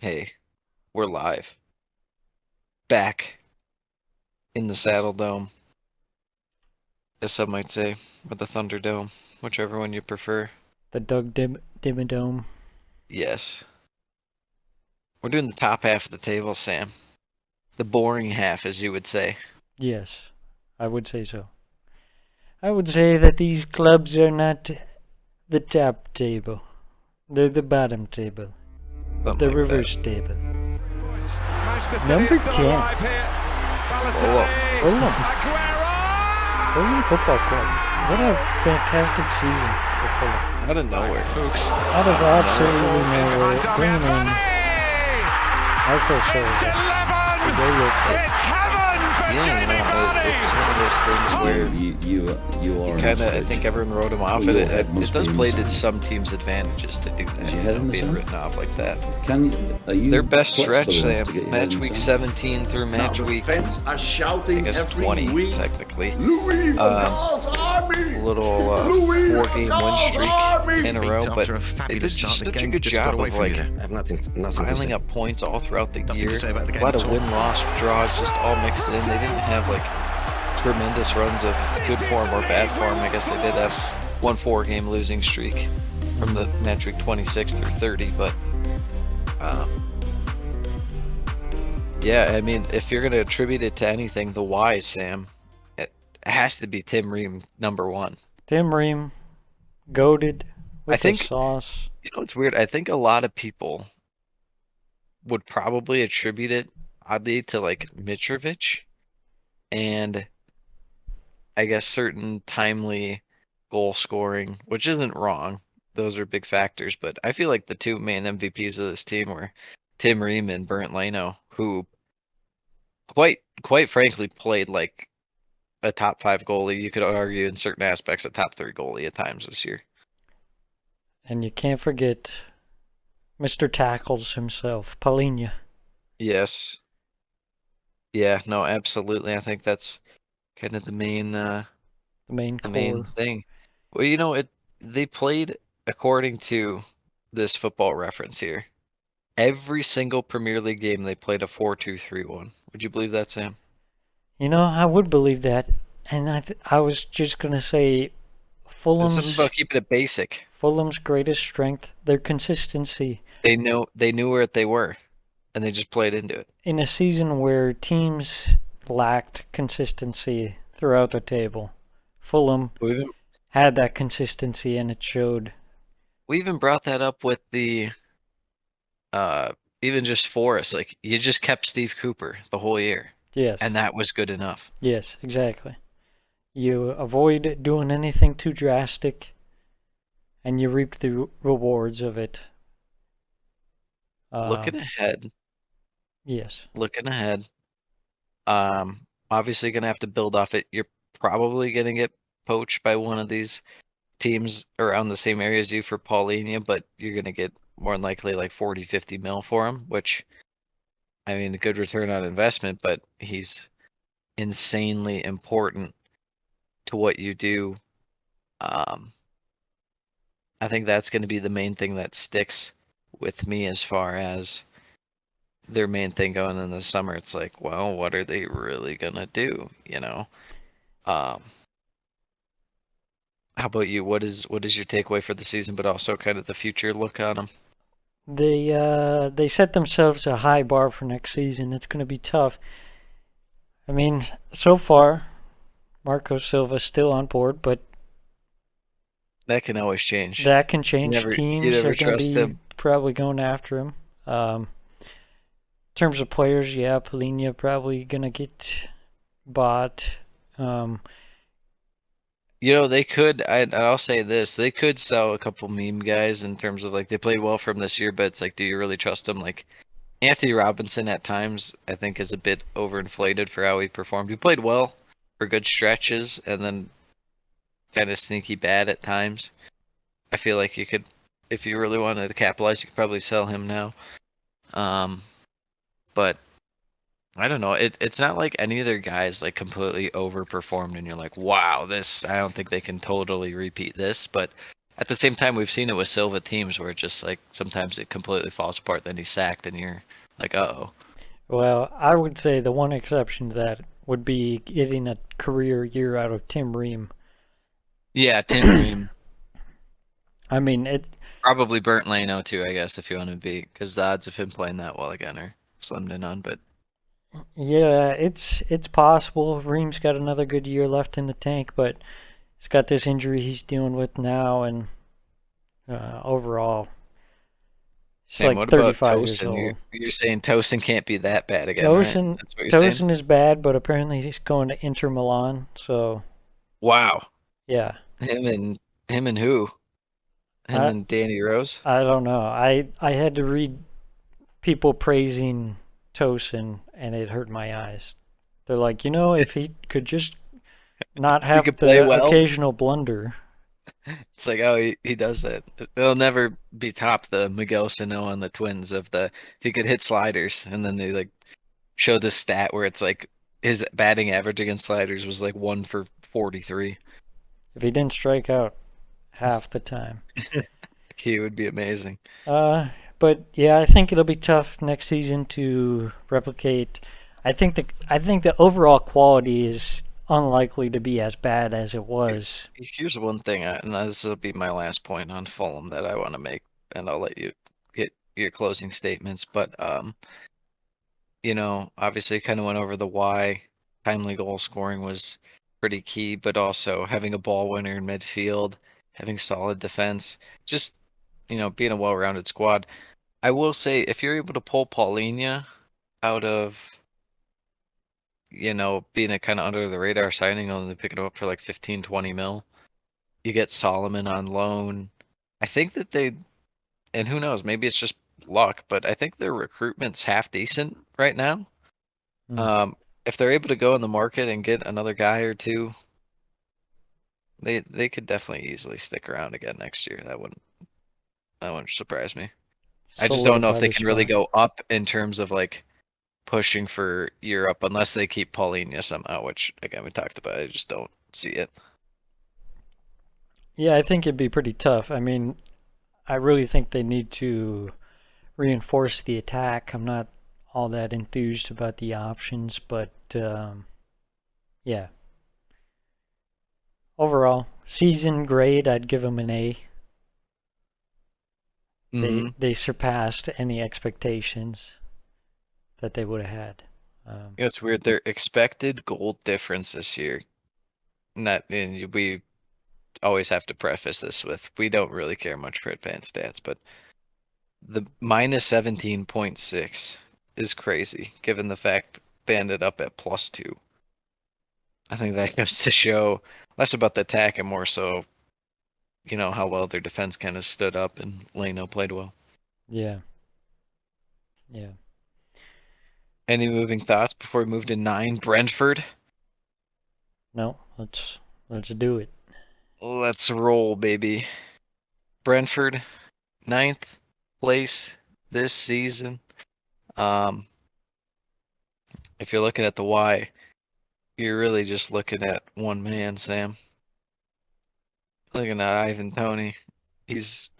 Hey, we're live. Back in the Saddle Dome, as some might say, or the Thunderdome, whichever one you prefer. The Doug Dimmadome. Yes. We're doing the top half of the table, Sam. The boring half, as you would say. Yes, I would say so. I would say that these clubs are not the top table. They're the bottom table. Something The like that. reverse table. Manchester City Number is still 10. alive here. Whoa, whoa. Balotelli, Fulham. Aguero! Fulham Football Club. What a fantastic season for Fulham. Out of nowhere. Fuchs. Out of absolutely nowhere, bringing in Marco It's Silva. 11! The yo-yo coach. It's heaven for Yeah, Jamie Vardy! it's one of those things where You are kind of, I think everyone wrote him off, and it does play to some teams' advantages to do that, you head in the being sun? written off like that. Are you Their best flexible stretch, enough Sam, to get your match head in the week sun? 17 through match week, Fans are I shouting guess every 20, week. technically. Louis van Um, Gaal's army. A little Louis van 4-game win Gaal's streak army. in a row, but After a they fabulous did start just to the such a game, good just got job away of from you like there. I have nothing to piling say. up points all throughout the Nothing to year. say about the A game lot at of all. win-loss draws just all mixed in. They didn't have like tremendous runs of good form or bad form. I guess they did have one 4-game losing streak from the match week 26 through 30, but yeah, I mean, if you're going to attribute it to anything, the why, Sam, it has to be Tim Ream number one. Tim Ream, goaded I with the think, sauce. it's weird. I think a lot of people would probably attribute it oddly to like Mitrovic and I guess certain timely goal scoring, which isn't wrong. Those are big factors, but I feel like the two main MVPs of this team were Tim Ream and Bernd Leno, who quite frankly played like a top 5 goalie. You could argue in certain aspects a top 3 goalie at times this year. And you can't forget Mr. Tackles himself, Paulinho. Yes. Yeah, no, absolutely. I think that's kind of the main The main the main core. thing. Well, they played according to this football reference here. Every single Premier League game they played a 4-2-3-1. Would you believe that, Sam? I would believe that. And I was just going to say It's something Fulham's about keeping it basic. Fulham's greatest strength, their consistency. They knew where they were, and they just played into it. In a season where teams lacked consistency throughout the table, Fulham We even, had that consistency and it showed. we even brought that up with the uh even just Forest. Like you just kept Steve Cooper the whole year, Yes, and that was good enough. yes, exactly. You avoid doing anything too drastic and you reap the rewards of it. Looking Um, ahead, yes. looking ahead. Obviously gonna have to build off it. You're probably gonna get poached by one of these teams around the same area as you for Paulinho, but you're gonna get more than likely like 40, 50 mil for him, which I mean a good return on investment, but he's insanely important to what you do. Um, I think that's gonna be the main thing that sticks with me as far as their main thing going in the summer. It's like, well, what are they really gonna do? Um, how about you? What is your takeaway for the season, but also kind of the future look on them? They set themselves a high bar for next season. It's going to be tough. I mean, so far, Marco Silva's still on board, but That can always change. that can You change. you Teams never are going to trust be him. probably going after him. In terms of players, yeah, Polina probably going to get bought. Um, They could. I'll say this: they could sell a couple meme guys in terms of like they played well for him this year, but it's like, do you really trust them? Like Anthony Robinson at times, I think, is a bit overinflated for how he performed. He played well for good stretches, and then kind of sneaky bad at times. I feel like you could, if you really wanted to capitalize, you could probably sell him now. Um, but I don't know. It's not like any of their guys like completely overperformed, and you're like, wow, this. I don't think they can totally repeat this. But at the same time, we've seen it with Silva teams where it just like sometimes it completely falls apart. Then he's sacked, and you're like, uh-oh. Well, I would say the one exception to that would be getting a career year out of Tim Ream. Yeah, Tim Ream. I mean, it. Probably Burnt Leno too, I guess, if you want to be, because the odds of him playing that well again are slim to none. But Yeah, it's possible. Ream's got another good year left in the tank, but he's got this injury he's dealing with now, and overall, he's man, like what about 35 years Tosin? old. You're saying Tosin can't be that bad again, right? Tosin That's what you're saying? Tosin is bad, but apparently he's going to Inter Milan. So Wow. yeah, Him and who? Him I and Danny Rose? I don't know. I had to read people praising Tosin, and it hurt my eyes. They're like, if he could just not He have could play the well. occasional blunder. It's like, oh, he does that. They'll never be top the Miguel Sano and the Twins of the if he could hit sliders, and then they like show this stat where it's like his batting average against sliders was like 1 for 43. If he didn't strike out half the time. He would be amazing. But yeah, I think it'll be tough next season to replicate. I think the overall quality is unlikely to be as bad as it was. Here's one thing, and this will be my last point on Fulham that I want to make, and I'll let you get your closing statements. But obviously, kind of went over the why timely goal scoring was pretty key, but also having a ball winner in midfield, having solid defense, just being a well-rounded squad. I will say, if you're able to pull Paulinho out of being a kind of under the radar signing, only picking him up for like 15, 20 mil. You get Solomon on loan. I think that and who knows, maybe it's just luck, but I think their recruitment's half decent right now. Hmm. If they're able to go in the market and get another guy or two, they could definitely easily stick around again next year. That wouldn't surprise me. I just don't know if Solidify they the can really squad. go up in terms of like pushing for Europe unless they keep Paulinho somehow, which again we talked about. I just don't see it. Yeah, I think it'd be pretty tough. I mean, I really think they need to reinforce the attack. I'm not all that enthused about the options, but yeah. Overall, season grade, I'd give them an A. They Mm-hmm. they surpassed any expectations that they would have had. It's weird. Their expected goal difference this year, and we always have to preface this with we don't really care much for advanced stats, but the minus 17.6 is crazy given the fact they ended up at +2. I think that goes to show less about the attack and more so, how well their defense kind of stood up and Leno played well. Yeah, yeah. Any moving thoughts before we move to 9, Brentford? No, let's do it. Let's roll, baby. Brentford, 9th place this season. If you're looking at the why, you're really just looking at one man, Sam. Looking at Ivan Toney. He's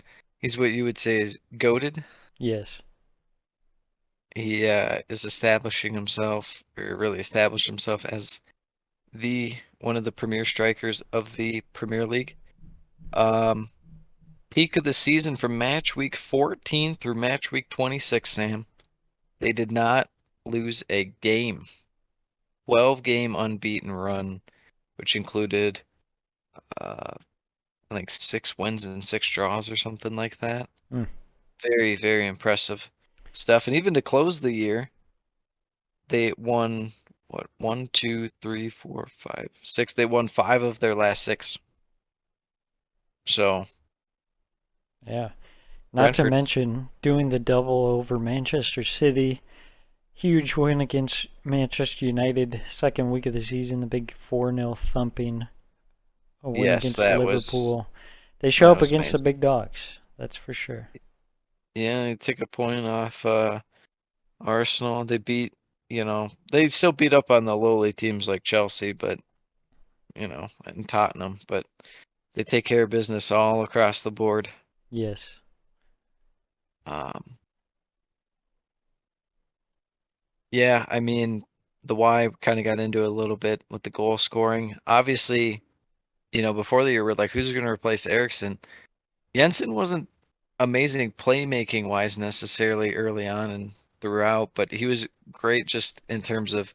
what you would say is goated. Yes. He is establishing himself, or really established himself as the one of the premier strikers of the Premier League. Peak of the season from match week 14 through match week 26, Sam. They did not lose a game. 12-game unbeaten run, which included I think 6 wins and 6 draws or something like that. Mm. Very, very impressive stuff. And even to close the year, they won what 1, 2, 3, 4, 5, 6. They won 5 of their last 6. So Yeah. Not to Brentford, mention doing the double over Manchester City. Huge win against Manchester United, second week of the season, the big 4-0 thumping. A win yes, against that Liverpool. They show that up was against the amazing. big dogs, that's for sure. Yeah, they took a point off Arsenal. They beat, they still beat up on the lowly teams like Chelsea, but and Tottenham, but They take care of business all across the board. Yes. Um, yeah, I mean, the Y kind of got into it a little bit with the goal scoring. Obviously, before the year, we're like, who's going to replace Eriksson? Jensen wasn't amazing playmaking wise necessarily early on and throughout, but he was great just in terms of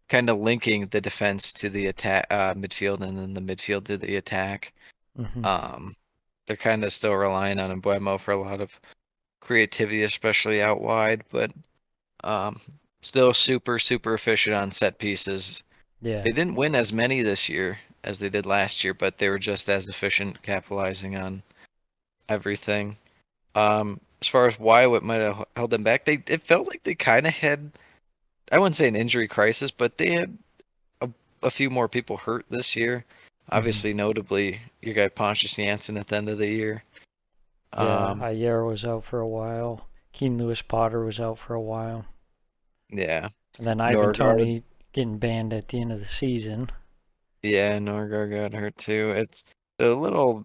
kind of linking the defense to the attack, midfield, and then the midfield to the attack. Hmm. Um, they're kind of still relying on Embuemo for a lot of creativity, especially out wide, but um, still super, super efficient on set pieces. Yeah. They didn't win as many this year as they did last year, but they were just as efficient, capitalizing on everything. As far as why what might have held them back, it felt like they kind of had, I wouldn't say an injury crisis, but they had a, a few more people hurt this year. Hmm. Obviously, notably your guy Pontius Janssen at the end of the year. Yeah. Um, Ayer was out for a while. Keen Lewis Potter was out for a while. yeah, And then Ivan Norgard, Tony getting banned at the end of the season. yeah, Norgard got hurt too. It's a little,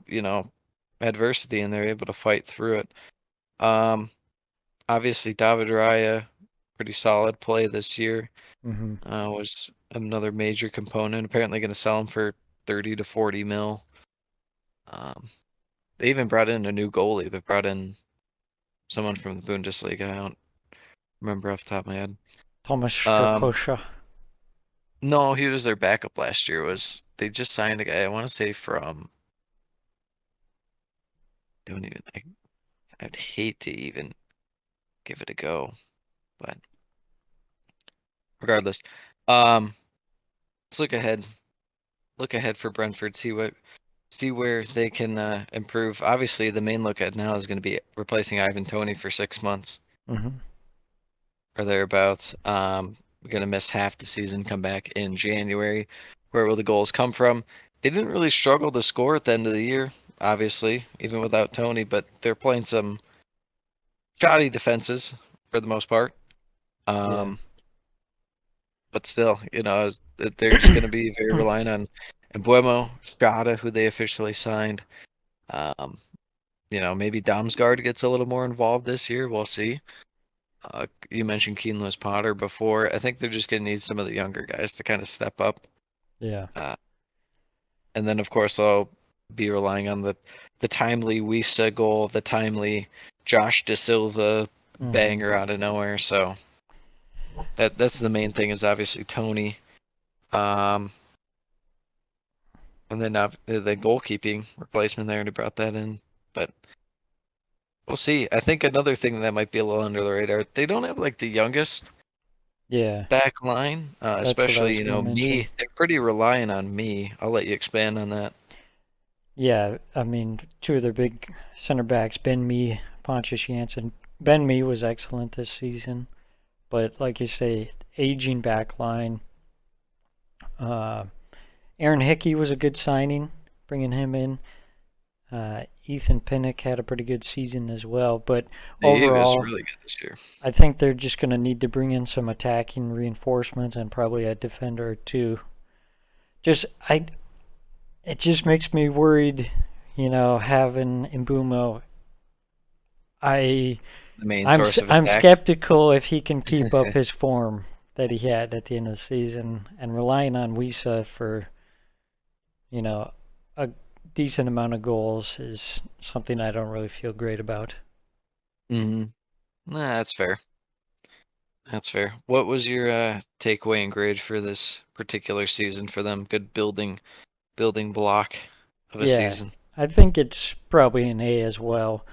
adversity, and they're able to fight through it. Um, Obviously, David Raya, pretty solid play this year. Hmm. Was another major component. Apparently going to sell him for 30 to 40 mil. Um, they even brought in a new goalie. They brought in someone from the Bundesliga. I don't remember off the top of my head. Thomas Um, Strakosha. no, he was their backup last year. They just signed a guy, I want to say from, don't even, I'd hate to even give it a go, but regardless. Um, let's look ahead. Look ahead for Brentford. See where they can improve. Obviously, the main look at now is going to be replacing Ivan Toney for 6 months Hmm. or thereabouts. We're going to miss half the season, come back in January. Where will the goals come from? They didn't really struggle to score at the end of the year, obviously, even without Tony, but they're playing some shoddy defenses for the most part. Yeah. Um, but still, they're just going to be very reliant on Embuemo, Strada, who they officially signed. Um, maybe Damsgaard gets a little more involved this year. We'll see. You mentioned Keen Lewis Potter before. I think they're just going to need some of the younger guys to kind of step up. Yeah. Uh, and then, of course, I'll be relying on the timely Wisa goal, the timely Josh De Silva Hmm. banger out of nowhere. So that's the main thing is obviously Tony. Um, and then the goalkeeping replacement, they already brought that in. But we'll see. I think another thing that might be a little under the radar, they don't have like the youngest Yeah. back line, That's what I especially, was going to mention. me. They're pretty reliant on me. I'll let you expand on that. Yeah, I mean, two of their big center backs, Ben Mee, Pontius Janssen. Ben Mee was excellent this season, but like you say, aging back line. Uh, Aaron Hickey was a good signing, bringing him in. Ethan Pinnock had a pretty good season as well, but He was overall, really good this year. I think they're just going to need to bring in some attacking reinforcements and probably a defender or two. Just it just makes me worried, having Mbumo. I The main source of I'm attack. skeptical if he can keep up his form that he had at the end of the season, and relying on Wisa for you know a decent amount of goals is something I don't really feel great about. Hmm. Nah, that's fair. That's fair. What was your takeaway and grade for this particular season for them? Good building block of a Yeah, season. I think it's probably an A as well.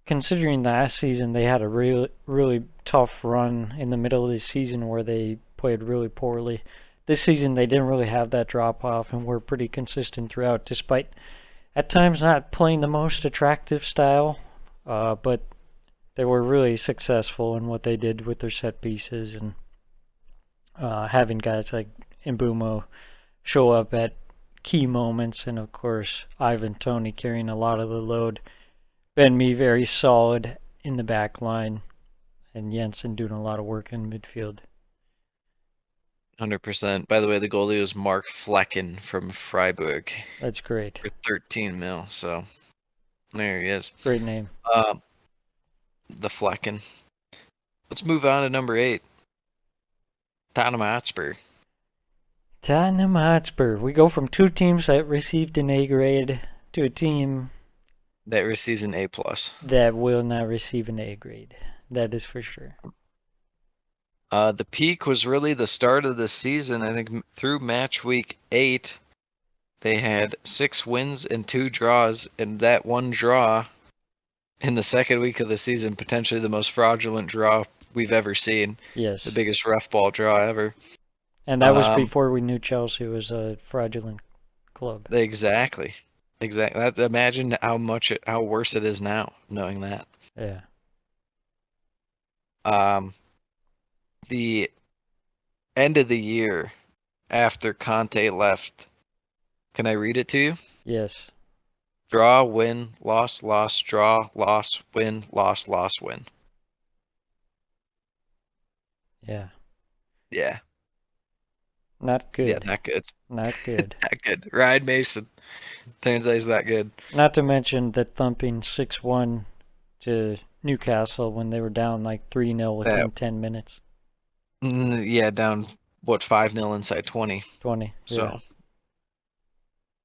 Considering last season they had a really tough run in the middle of the season where they played really poorly. This season they didn't really have that drop off and were pretty consistent throughout, despite at times not playing the most attractive style. But they were really successful in what they did with their set pieces and having guys like Mbumo show up at key moments, and of course Ivan Tony carrying a lot of the load. Ben Mee very solid in the back line, and Jensen doing a lot of work in midfield. 100%. By the way, the goalie was Mark Flecken from Freiburg That's great. for 13 mil. So there he is. Great name. The Flecken. Let's move on to number 8. Tottenham Hotspur. Tottenham Hotspur. We go from 2 teams that received an A grade to a team That receives an A+. that will not receive an A grade. That is for sure. The peak was really the start of the season. I think through match week 8, they had 6 wins and 2 draws, and that one draw in the second week of the season, potentially the most fraudulent draw we've ever seen. Yes. The biggest rough ball draw ever. And that was before we knew Chelsea was a fraudulent club. Exactly. Imagine how worse it is now, knowing that. Yeah. The end of the year after Conte left. Can I read it to you? Yes. Draw, win, loss, loss, draw, loss, win, loss, loss, win. Yeah. Yeah. Not good. Yeah, not good. Not good. Not good. Ryan Mason. Turns out he's not good. Not to mention that thumping 6-1 to Newcastle when they were down like 3-0 within 10 minutes. Yeah, down, 5-0 inside 20. 20. So, Yeah.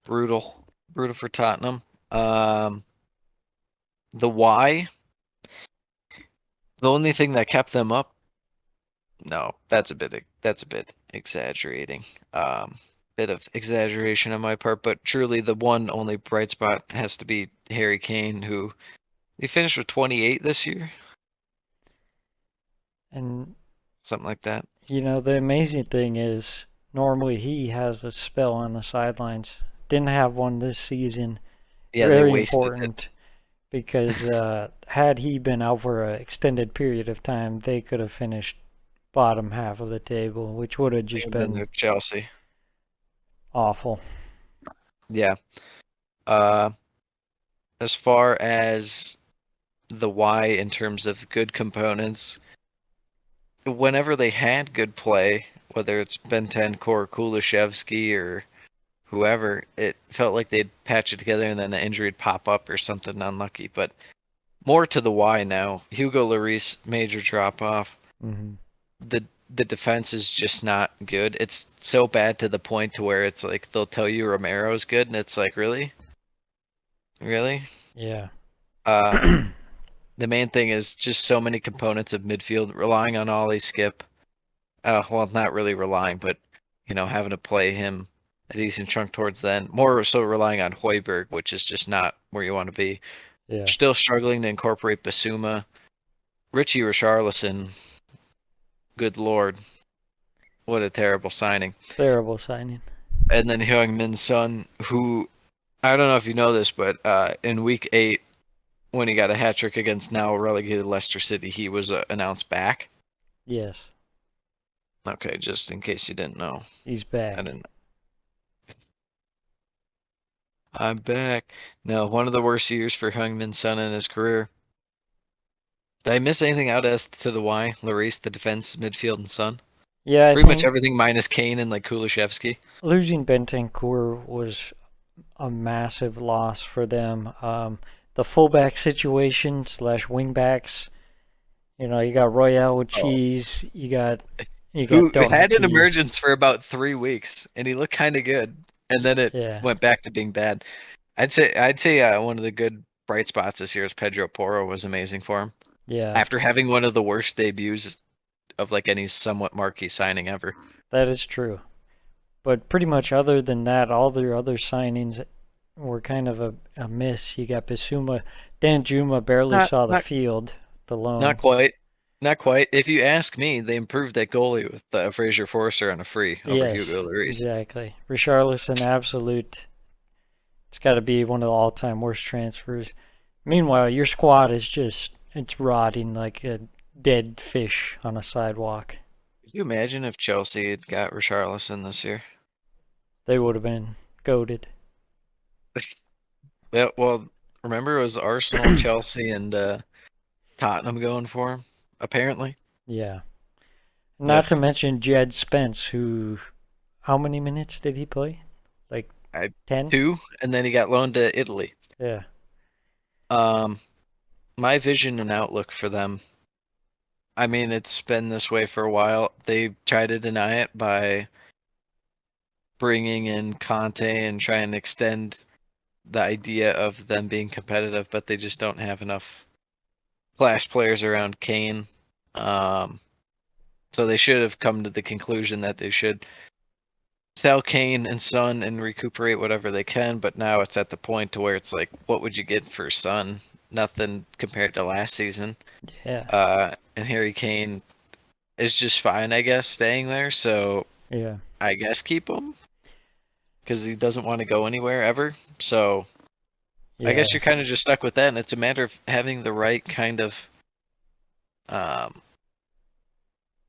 brutal. Brutal for Tottenham. The why? The only thing that kept them up? No, that's a bit exaggerating. Bit of exaggeration on my part, but truly the one only bright spot has to be Harry Kane, who he finished with 28 this year, And, something like that. the amazing thing is normally he has a spell on the sidelines. Didn't have one this season. Yeah, Very they wasted important because had he been out for an extended period of time, they could have finished bottom half of the table, which would have just been with Chelsea. awful. Yeah. As far as the why in terms of good components, whenever they had good play, whether it's Bentancur, Kulishevsky, or whoever, it felt like they'd patch it together and then an injury would pop up or something unlucky. But more to the why now. Hugo Lloris, major drop off. Mm-hmm. The defense is just not good. It's so bad to the point to where it's like they'll tell you Romero's good, and it's like, really? Really? Yeah. The main thing is just so many components of midfield, relying on Ollie Skip. Well, not really relying, but having to play him a decent chunk towards then. More so relying on Højbjerg, which is just not where you want to be. Yeah. Still struggling to incorporate Basuma. Richie Richarlison, good lord, what a terrible signing. Terrible signing. And then Heung-min Son, who, I don't know if you know this, but in week 8, when he got a hat trick against now relegated Leicester City, he was announced back. Yes. Okay, just in case you didn't know. He's back. I didn't. I'm back. No, one of the worst years for Heung-min Son in his career. Did I miss anything out as to the why? Lloris, the defense, midfield, and Son? Yeah, I Pretty think much everything minus Kane and like Kulishevsky. losing Bentancur was a massive loss for them. The fullback situation / wingbacks. You got Royale with cheese. You got Who had an Doherty. emergence for about 3 weeks, and he looked kind of good, and then it Yeah. went back to being bad. I'd say one of the good bright spots this year is Pedro Porro was amazing for him. Yeah. After having one of the worst debuts of like any somewhat marquee signing ever. That is true. But pretty much other than that, all their other signings were kind of a miss. You got Bissouma. Dan Juma barely saw the field. The loan. Not quite. Not quite. If you ask me, they improved that goalie with Fraser Forster on a free over Yes, Hugo Lloris. exactly. Richarlison, absolute. It's got to be one of the all-time worst transfers. Meanwhile, your squad is it's rotting like a dead fish on a sidewalk. Could you imagine if Chelsea had got Richarlison this year? They would have been goated. Yeah, well, remember it was Arsenal, Chelsea, and Tottenham going for him, apparently. Yeah. Not to mention Jed Spence, who, how many minutes did he play? Like I 10? 2, and then he got loaned to Italy. Yeah. Um, my vision and outlook for them. I mean, it's been this way for a while. They try to deny it by bringing in Conte and trying to extend the idea of them being competitive, but they just don't have enough class players around Kane. So they should have come to the conclusion that they should sell Kane and Son and recuperate whatever they can, but now it's at the point to where it's like, what would you get for Son? Nothing compared to last season. Yeah. And Harry Kane is just fine, I guess, staying there. So Yeah. I guess keep him because he doesn't want to go anywhere ever. So I Yeah. guess you're kind of just stuck with that, and it's a matter of having the right kind of, um,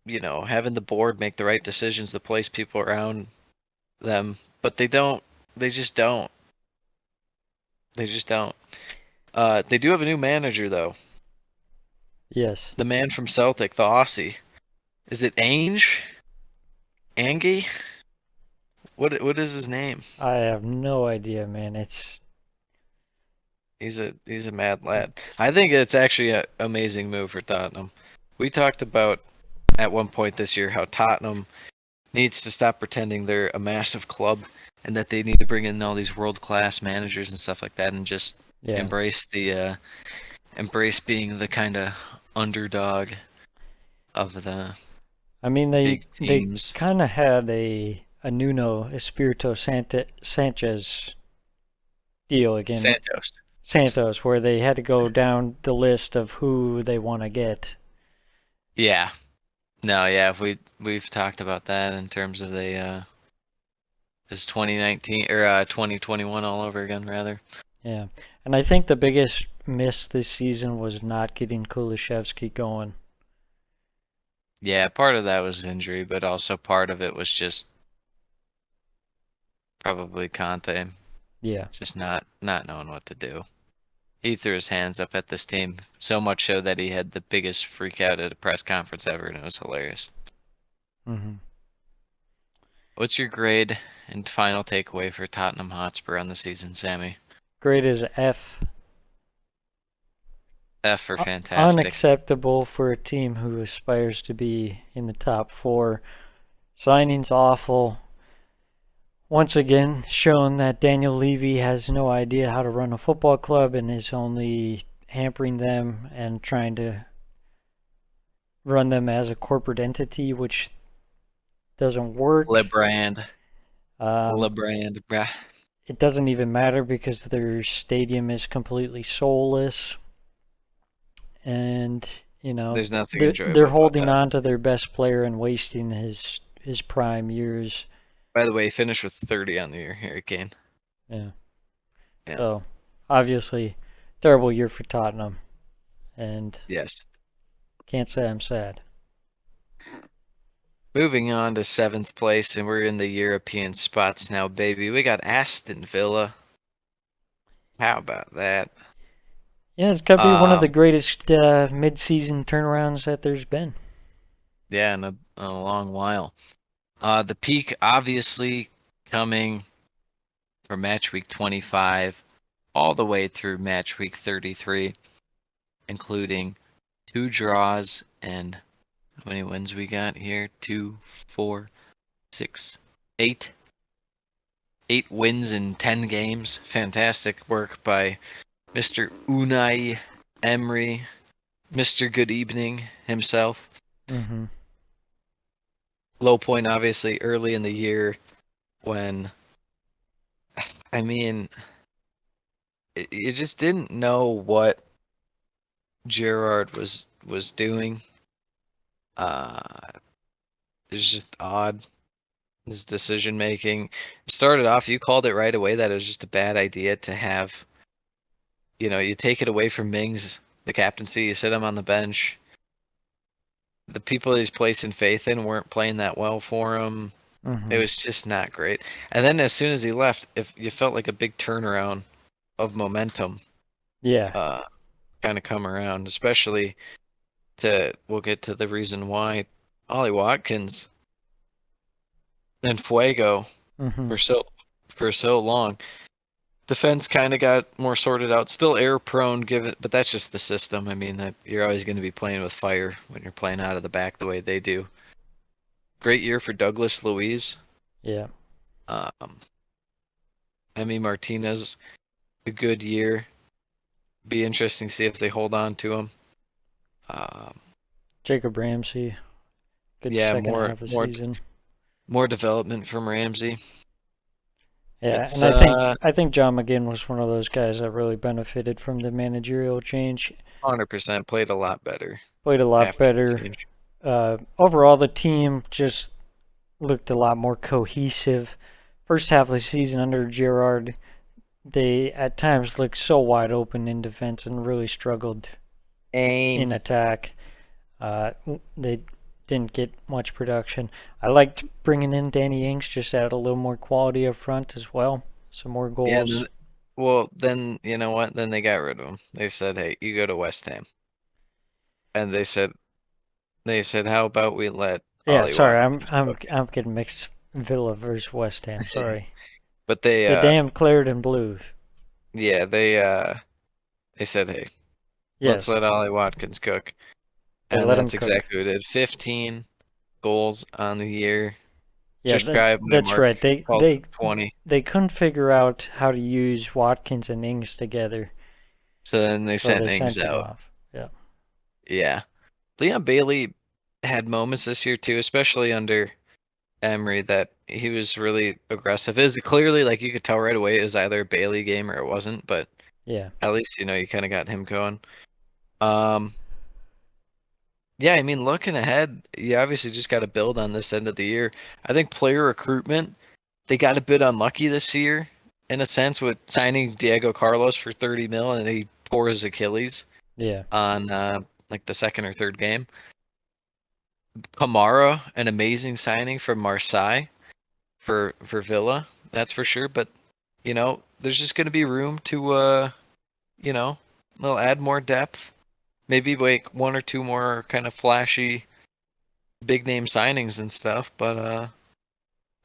having the board make the right decisions to place people around them. But they don't. They just don't. They just don't. They do have a new manager though. Yes. The man from Celtic, the Aussie. Is it Ange? Angie? What is his name? I have no idea, man. He's a mad lad. I think it's actually an amazing move for Tottenham. We talked about at one point this year how Tottenham needs to stop pretending they're a massive club and that they need to bring in all these world-class managers and stuff like that and just Yeah. embrace being the kind of underdog of the I mean, they big teams. kind of had a Nuno Espirito Sanchez deal again. Santos. Where they had to go down the list of who they want to get. Yeah. No, yeah, we've talked about that in terms of this 2019 or 2021 all over again rather. Yeah. And I think the biggest miss this season was not getting Kulishevsky going. Yeah, part of that was injury, but also part of it was just probably Conte Yeah. just not knowing what to do. He threw his hands up at this team, so much so that he had the biggest freak out at a press conference ever, and it was hilarious. Mm-hmm. What's your grade and final takeaway for Tottenham Hotspur on the season, Sammy? Grade is F. F for fantastic. Unacceptable for a team who aspires to be in the top 4. Signing's awful. Once again, shown that Daniel Levy has no idea how to run a football club and is only hampering them and trying to run them as a corporate entity, which doesn't work. LeBrand. It doesn't even matter because their stadium is completely soulless. And, There's nothing they're enjoyable holding about that. on to their best player and wasting his prime years. By the way, he finished with 30 on the year, Harry Kane. Yeah. Yeah. So, obviously, terrible year for Tottenham. And Yes. can't say I'm sad. Moving on to 7th place, and we're in the European spots now, baby. We got Aston Villa. How about that? Yeah, it's got to be one of the greatest mid-season turnarounds that there's been. Yeah, in a long while. The peak obviously coming from match week 25 all the way through match week 33, including 2 draws and how many wins we got here? 2, 4, 6, 8. 8 wins in 10 games. Fantastic work by Mr. Unai Emery, Mr. Good Evening himself. Mm-hmm. Low point, obviously, early in the year when, I mean, you just didn't know what Gerrard was doing. It's just odd. His decision making started off. You called it right away that it was just a bad idea to have. You take it away from Mings, the captaincy. You sit him on the bench. The people he's placing faith in weren't playing that well for him. Mm-hmm. It was just not great. And then as soon as he left, if you felt like a big turnaround of momentum. Yeah. Kind of come around, especially we'll get to the reason why Ollie Watkins and Fuego Hmm. for so long. Defense kind of got more sorted out. Still error prone, but that's just the system. I mean, that you're always going to be playing with fire when you're playing out of the back the way they do. Great year for Douglas Luiz. Yeah. Um, Emmy Martinez, a good year. Be interesting to see if they hold on to him. Um, Jacob Ramsey, good yeah, second half of the season. more development from Ramsey. Yeah, It's and I think John McGinn was one of those guys that really benefited from the managerial change. 100% played a lot better Played a lot after the better. change. Overall, the team just looked a lot more cohesive. First half of the season under Gerrard, they at times looked so wide open in defense and really struggled in attack. They didn't get much production. I liked bringing in Danny Ings, just add a little more quality up front as well. Some more Yeah, goals. well, then you know what? Then they got rid of him. They said, "Hey, you go to West Ham," and they said, "How about we let Yeah, Ollie sorry, I'm Watkins I'm cook?" I'm getting mixed. Villa versus West Ham. Sorry, But the damn claret and blues. yeah, they said, "Hey, let's Yes, let Ollie Watkins cook," they and let him that's cook. exactly what it did. 15 goals on the year, Yeah, just shy of my that's mark, right. They called they 20. they couldn't figure out how to use Watkins and Ings together, So then they so sent they Ings sent him out. off. Yeah, Yeah, Leon Bailey had moments this year too, especially under Emery, that he was really aggressive. It was clearly like you could tell right away it was either a Bailey game or it wasn't, but yeah, at least you kind of got him going. Um, yeah, I mean, looking ahead, you obviously just got to build on this end of the year. I think player recruitment, they got a bit unlucky this year in a sense with signing Diego Carlos for 30 mil and he tore his Achilles yeah, on like the second or third game. Kamara, an amazing signing from Marseille for Villa, that's for sure. But there's just going to be room to you know, they'll add more depth. Maybe like one or two more kind of flashy big name signings and stuff, but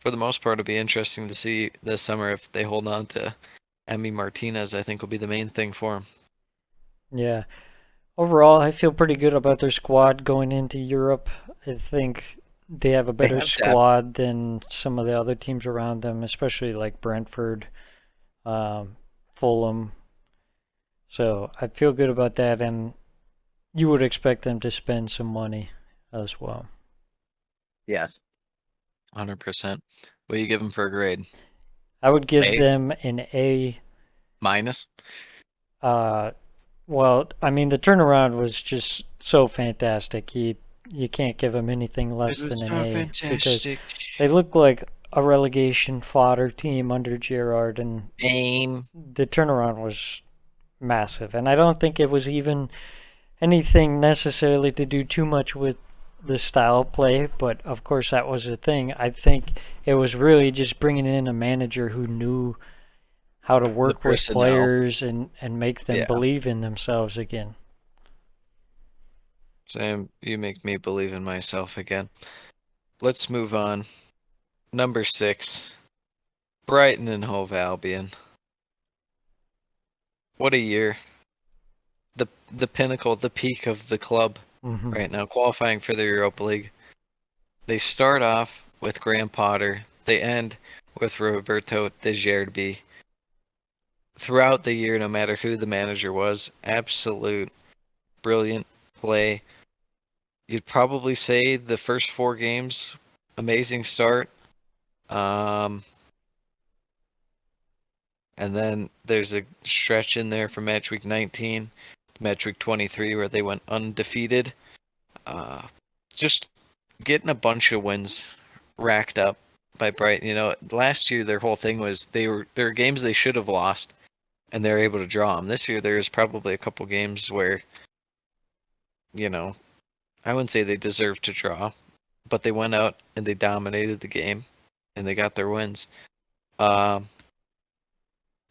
for the most part it'll be interesting to see this summer if they hold on to Emmy Martinez. I think will be the main thing for him. yeah. Overall, I feel pretty good about their squad going into Europe. I think they have a They better have depth. squad than some of the other teams around them, especially like Brentford, um, Fulham. So I feel good about that, and you would expect them to spend some money as well. Yes. 100%. What do you give them for a grade? I would give A them an A. minus? Uh, well, I mean the turnaround was just so fantastic. You can't give them anything It less was than an so A because fantastic. they look like a relegation fodder team under Gerrard, and Aim. the turnaround was massive. And I don't think it was even anything necessarily to do too much with the style of play, but of course that was the thing. I think it was really just bringing in a manager who knew how to The work with personnel. players and make them Yeah. believe in themselves again. Sam, you make me believe in myself again. Let's move on. Number 6, Brighton and Hove Albion. What a year. The pinnacle, the peak of the club Hmm. right now, qualifying for the Europa League. They start off with Graham Potter. They end with Roberto De Zerbi. Throughout the year, no matter who the manager was, absolute brilliant play. You'd probably say the first 4 games, amazing start. Um, and then there's a stretch in there from match week 19, match week 23, where they went undefeated. Uh, just getting a bunch of wins racked up by Brighton. Last year their whole thing was there were games they should have lost, and they were able to draw them. This year there's probably a couple games where you know I wouldn't say they deserved to draw, but they went out and they dominated the game, and they got their wins. Um,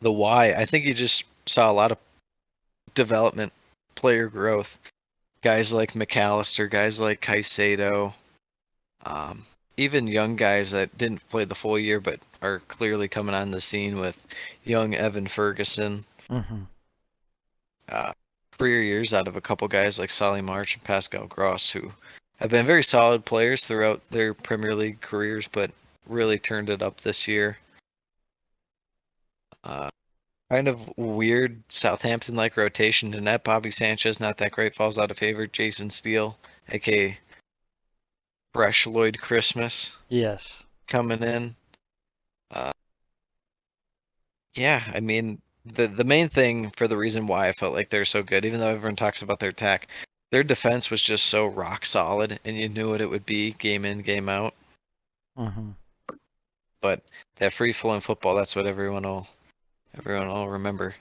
the why, I think you just saw a lot of development, player growth. Guys like McAllister, guys like Caicedo, Even young guys that didn't play the full year but are clearly coming on the scene with young Evan Ferguson. Mm-hmm. Career years out of a couple guys like Solly March and Pascal Gross, who have been very solid players throughout their Premier League careers, but really turned it up this year. Kind of weird Southampton-like rotation to net. Bobby Sanchez, not that great, falls out of favor. Jason Steele, aka Fresh Lloyd Christmas, Yes. coming in. Yeah, I mean, the main thing for the reason why I felt like they're so good, even though everyone talks about their attack, their defense was just so rock solid, and you knew what it would be game in, game out. Mm-hmm. But that free flowing football, that's what everyone will remember.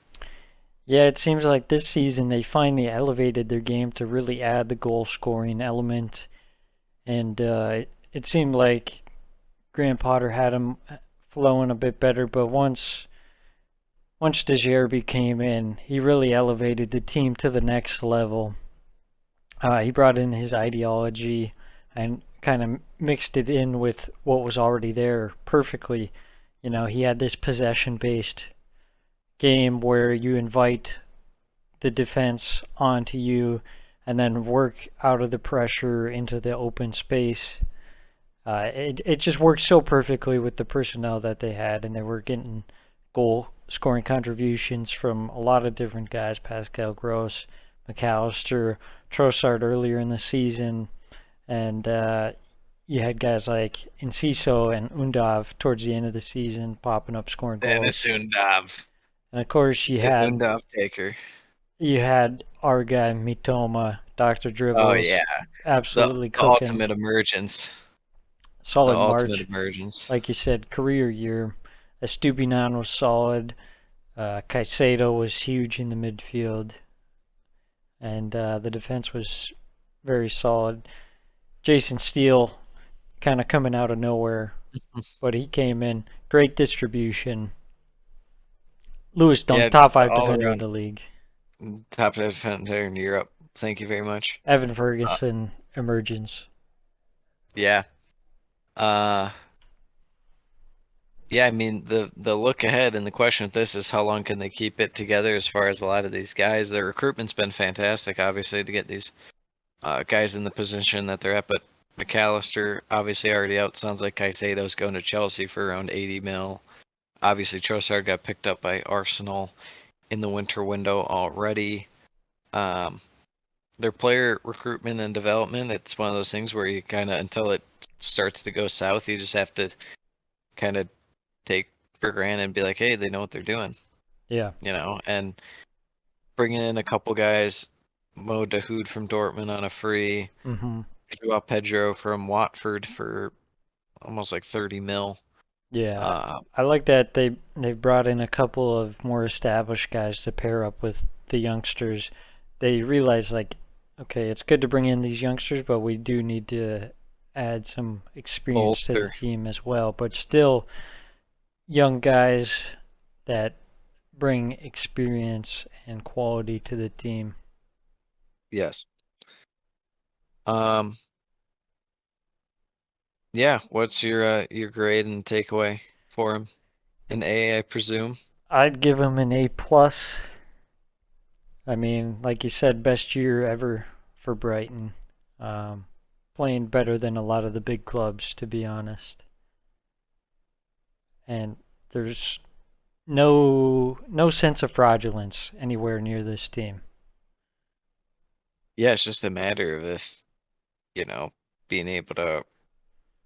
Yeah, it seems like this season they finally elevated their game to really add the goal scoring element, and it seemed like Graham Potter had them flowing a bit better. But once De Zerbi came in, he really elevated the team to the next level. He brought in his ideology and kind of mixed it in with what was already there perfectly. You know, he had this possession-based game where you invite the defense onto you and then work out of the pressure into the open space. It just worked so perfectly with the personnel that they had, and they were getting goal scoring contributions from a lot of different guys: Pascal Gross, McAllister, Trossard earlier in the season, and you had guys like Enciso and Undav towards the end of the season popping up scoring goals. Dennis Undav, And of course the Undav taker. you had our guy Mitoma, Dr. Oh Dribbles, yeah, absolutely the cooking. ultimate emergence. Solid The ultimate March, emergence. like you said, career year. Estupinan was solid. Caicedo was huge in the midfield, and the defense was very solid. Jason Steele kind of coming out of nowhere, but he came in. Great distribution. Lewis Dunk, Yeah, top just 5 all defender in around the league. top defender in Europe. Thank you very much. Evan Ferguson, emergence. Yeah. Uh, yeah, I mean the look ahead and the question with this is how long can they keep it together as far as a lot of these guys. Their recruitment's been fantastic, obviously, to get these guys in the position that they're at, but McAllister obviously already out. Sounds like Caicedo's going to Chelsea for around 80 mil. Obviously Trossard got picked up by Arsenal in the winter window already. Their player recruitment and development, it's one of those things where you kind of, until it starts to go south, you just have to kind of take for granted and be like, hey, they know what they're doing, Yeah. and bringing in a couple guys, Mo Dahoud from Dortmund on a free, Mm-hmm. Joao Pedro from Watford for almost like 30 mil. Yeah, I like that they've brought in a couple of more established guys to pair up with the youngsters. They realize like, okay, it's good to bring in these youngsters, but we do need to add some experience to the Bolster. team as well. But still, young guys that bring experience and quality to the team. Yes. Yeah, what's your grade and takeaway for him? An A, I presume. I'd give him an A plus. I mean, like you said, best year ever for Brighton. Playing better than a lot of the big clubs, to be honest. And there's no sense of fraudulence anywhere near this team. Yeah, it's just a matter of if, being able to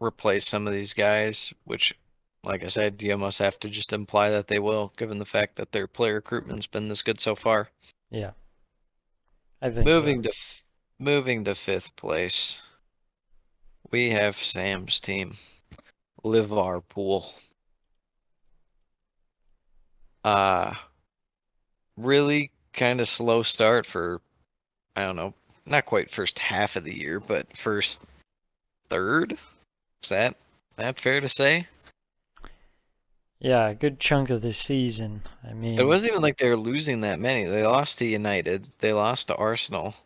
replace some of these guys, which, like I said, you almost have to just imply that they will, given the fact that their player recruitment's been this good so far. Yeah, I think Moving so. to moving to fifth place, we have Sam's team, Liverpool. Uh, really kind of slow start for, I don't know, not quite first half of the year, but first third. Is that fair to say? Yeah, a good chunk of the season. I mean, It wasn't even like they were losing that many. They lost to United. They lost to Arsenal.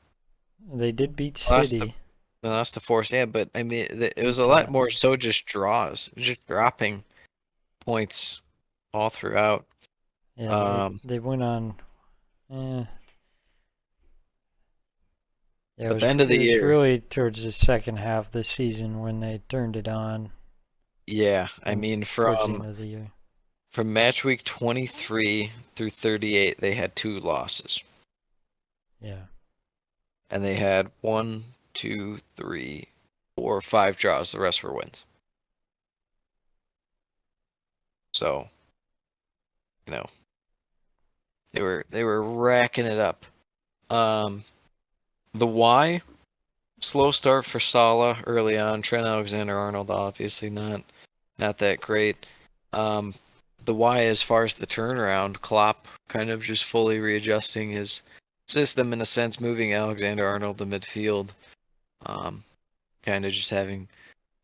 they did beat Lost to City. They lost to Force, yeah, but I mean, it was a lot Utah. more so just draws, just dropping points all throughout. Yeah, they went on. Eh, yeah, But the end of it the was year, really towards the second half of the season when they turned it on, yeah, I and mean, towards the end of the year. from match week 23 through 38, they had 2 losses, Yeah. and they had 1, 2, 3, 4, 5 draws. The rest were wins. So, you know, they were racking it up. The why, slow start for Salah early on. Trent Alexander-Arnold obviously not that great. Um, the why, as far as the turnaround, Klopp kind of just fully readjusting his system in a sense, moving Alexander-Arnold to midfield, kind of just having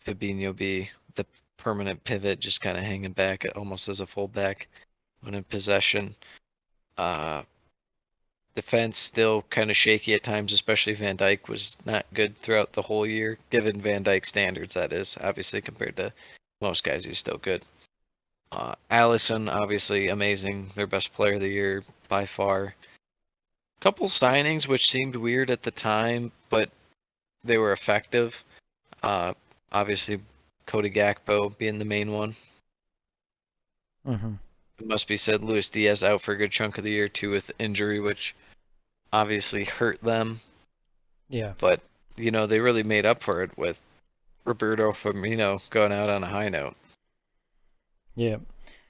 Fabinho be the permanent pivot, just kind of hanging back almost as a fullback when in possession. Uh, Defense still kind of shaky at times, especially Van Dijk was not good throughout the whole year, given Van Dijk standards, that is. Obviously, compared to most guys, he's still good. Allison, obviously amazing, their best player of the year by far. Couple signings which seemed weird at the time, but they were effective. Uh, Obviously, Cody Gakpo being the main one. Mm-hmm. It must be said, Luis Diaz out for a good chunk of the year too with injury, which obviously hurt them. Yeah. But they really made up for it with Roberto Firmino going out on a high note. Yeah.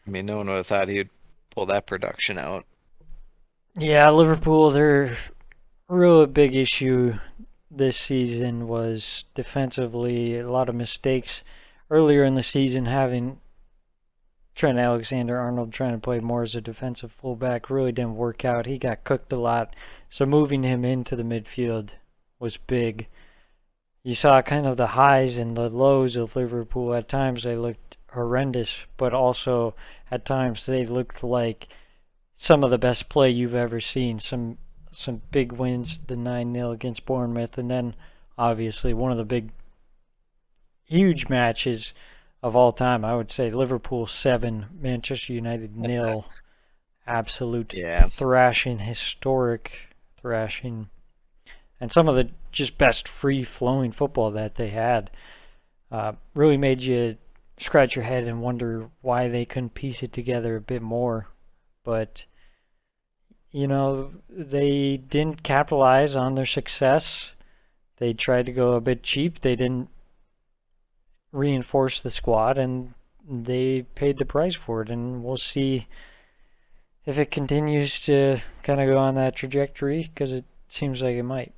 I mean, no one would have thought he'd pull that production out. Yeah, Liverpool, their real big issue this season was defensively, a lot of mistakes earlier in the season, having Trent Alexander-Arnold trying to play more as a defensive fullback really didn't work out. He got cooked a lot, so moving him into the midfield was big. You saw kind of the highs and the lows of Liverpool. At times they looked horrendous, but also at times they looked like some of the best play you've ever seen. Some big wins, the 9-0 against Bournemouth, and then obviously one of the big, huge matches of all time. I would say Liverpool 7, Manchester United 0. Absolute Yeah. thrashing, historic thrashing, and some of the just best free-flowing football that they had. Really made you scratch your head and wonder why they couldn't piece it together a bit more. But they didn't capitalize on their success. They tried to go a bit cheap. They didn't reinforce the squad, and they paid the price for it. And we'll see if it continues to kind of go on that trajectory, because it seems like it might.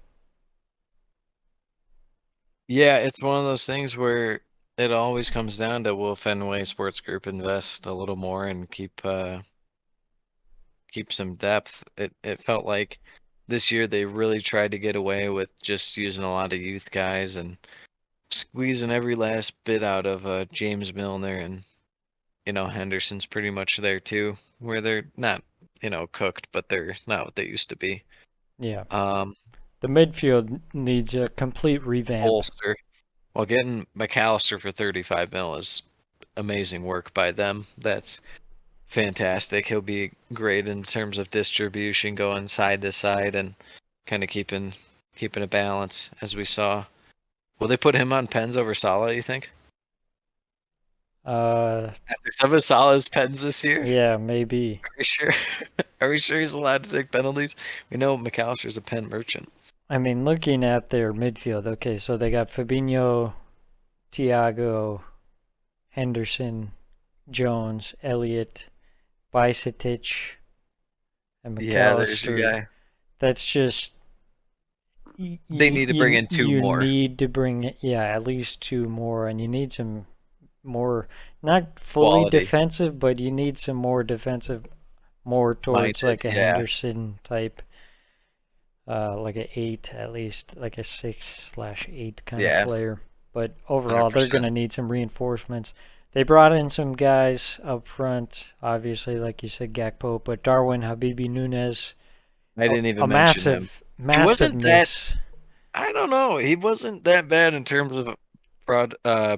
Yeah, it's one of those things where it always comes down to, will Fenway Sports Group invest a little more and keep some depth. It felt like this year they really tried to get away with just using a lot of youth guys and squeezing every last bit out of James Milner, and Henderson's pretty much there too, where they're not cooked, but they're not what they used to be. Yeah. Um, The midfield needs a complete revamp. Bolster. Well, getting McAllister for 35 mil is amazing work by them. That's fantastic. He'll be great in terms of distribution, going side to side and kind of keeping a balance, as we saw. Will they put him on pens over Salah, you think? After some of Salah's pens this year? Yeah, maybe. Are we sure? Are we sure he's allowed to take penalties? We know McAllister's a pen merchant. I mean, looking at their midfield, okay, so they got Fabinho, Thiago, Henderson, Jones, Elliott, Bajcetic, and Yeah, there's your McAllister. guy. That's just They need to bring in 2 you more. need to bring at least 2 more, and you need some more, not fully Quality. defensive, but you need some more defensive, more towards Minded, like a yeah. Henderson type, like a 8 at least, like a 6/8 kind Yeah. of player. But overall, they're 100%. going to need some reinforcements. They brought in some guys up front, obviously, like you said, Gakpo, but Darwin Habibi Nunes, I didn't even a mention him. massive wasn't that- miss. I don't know. He wasn't that bad in terms of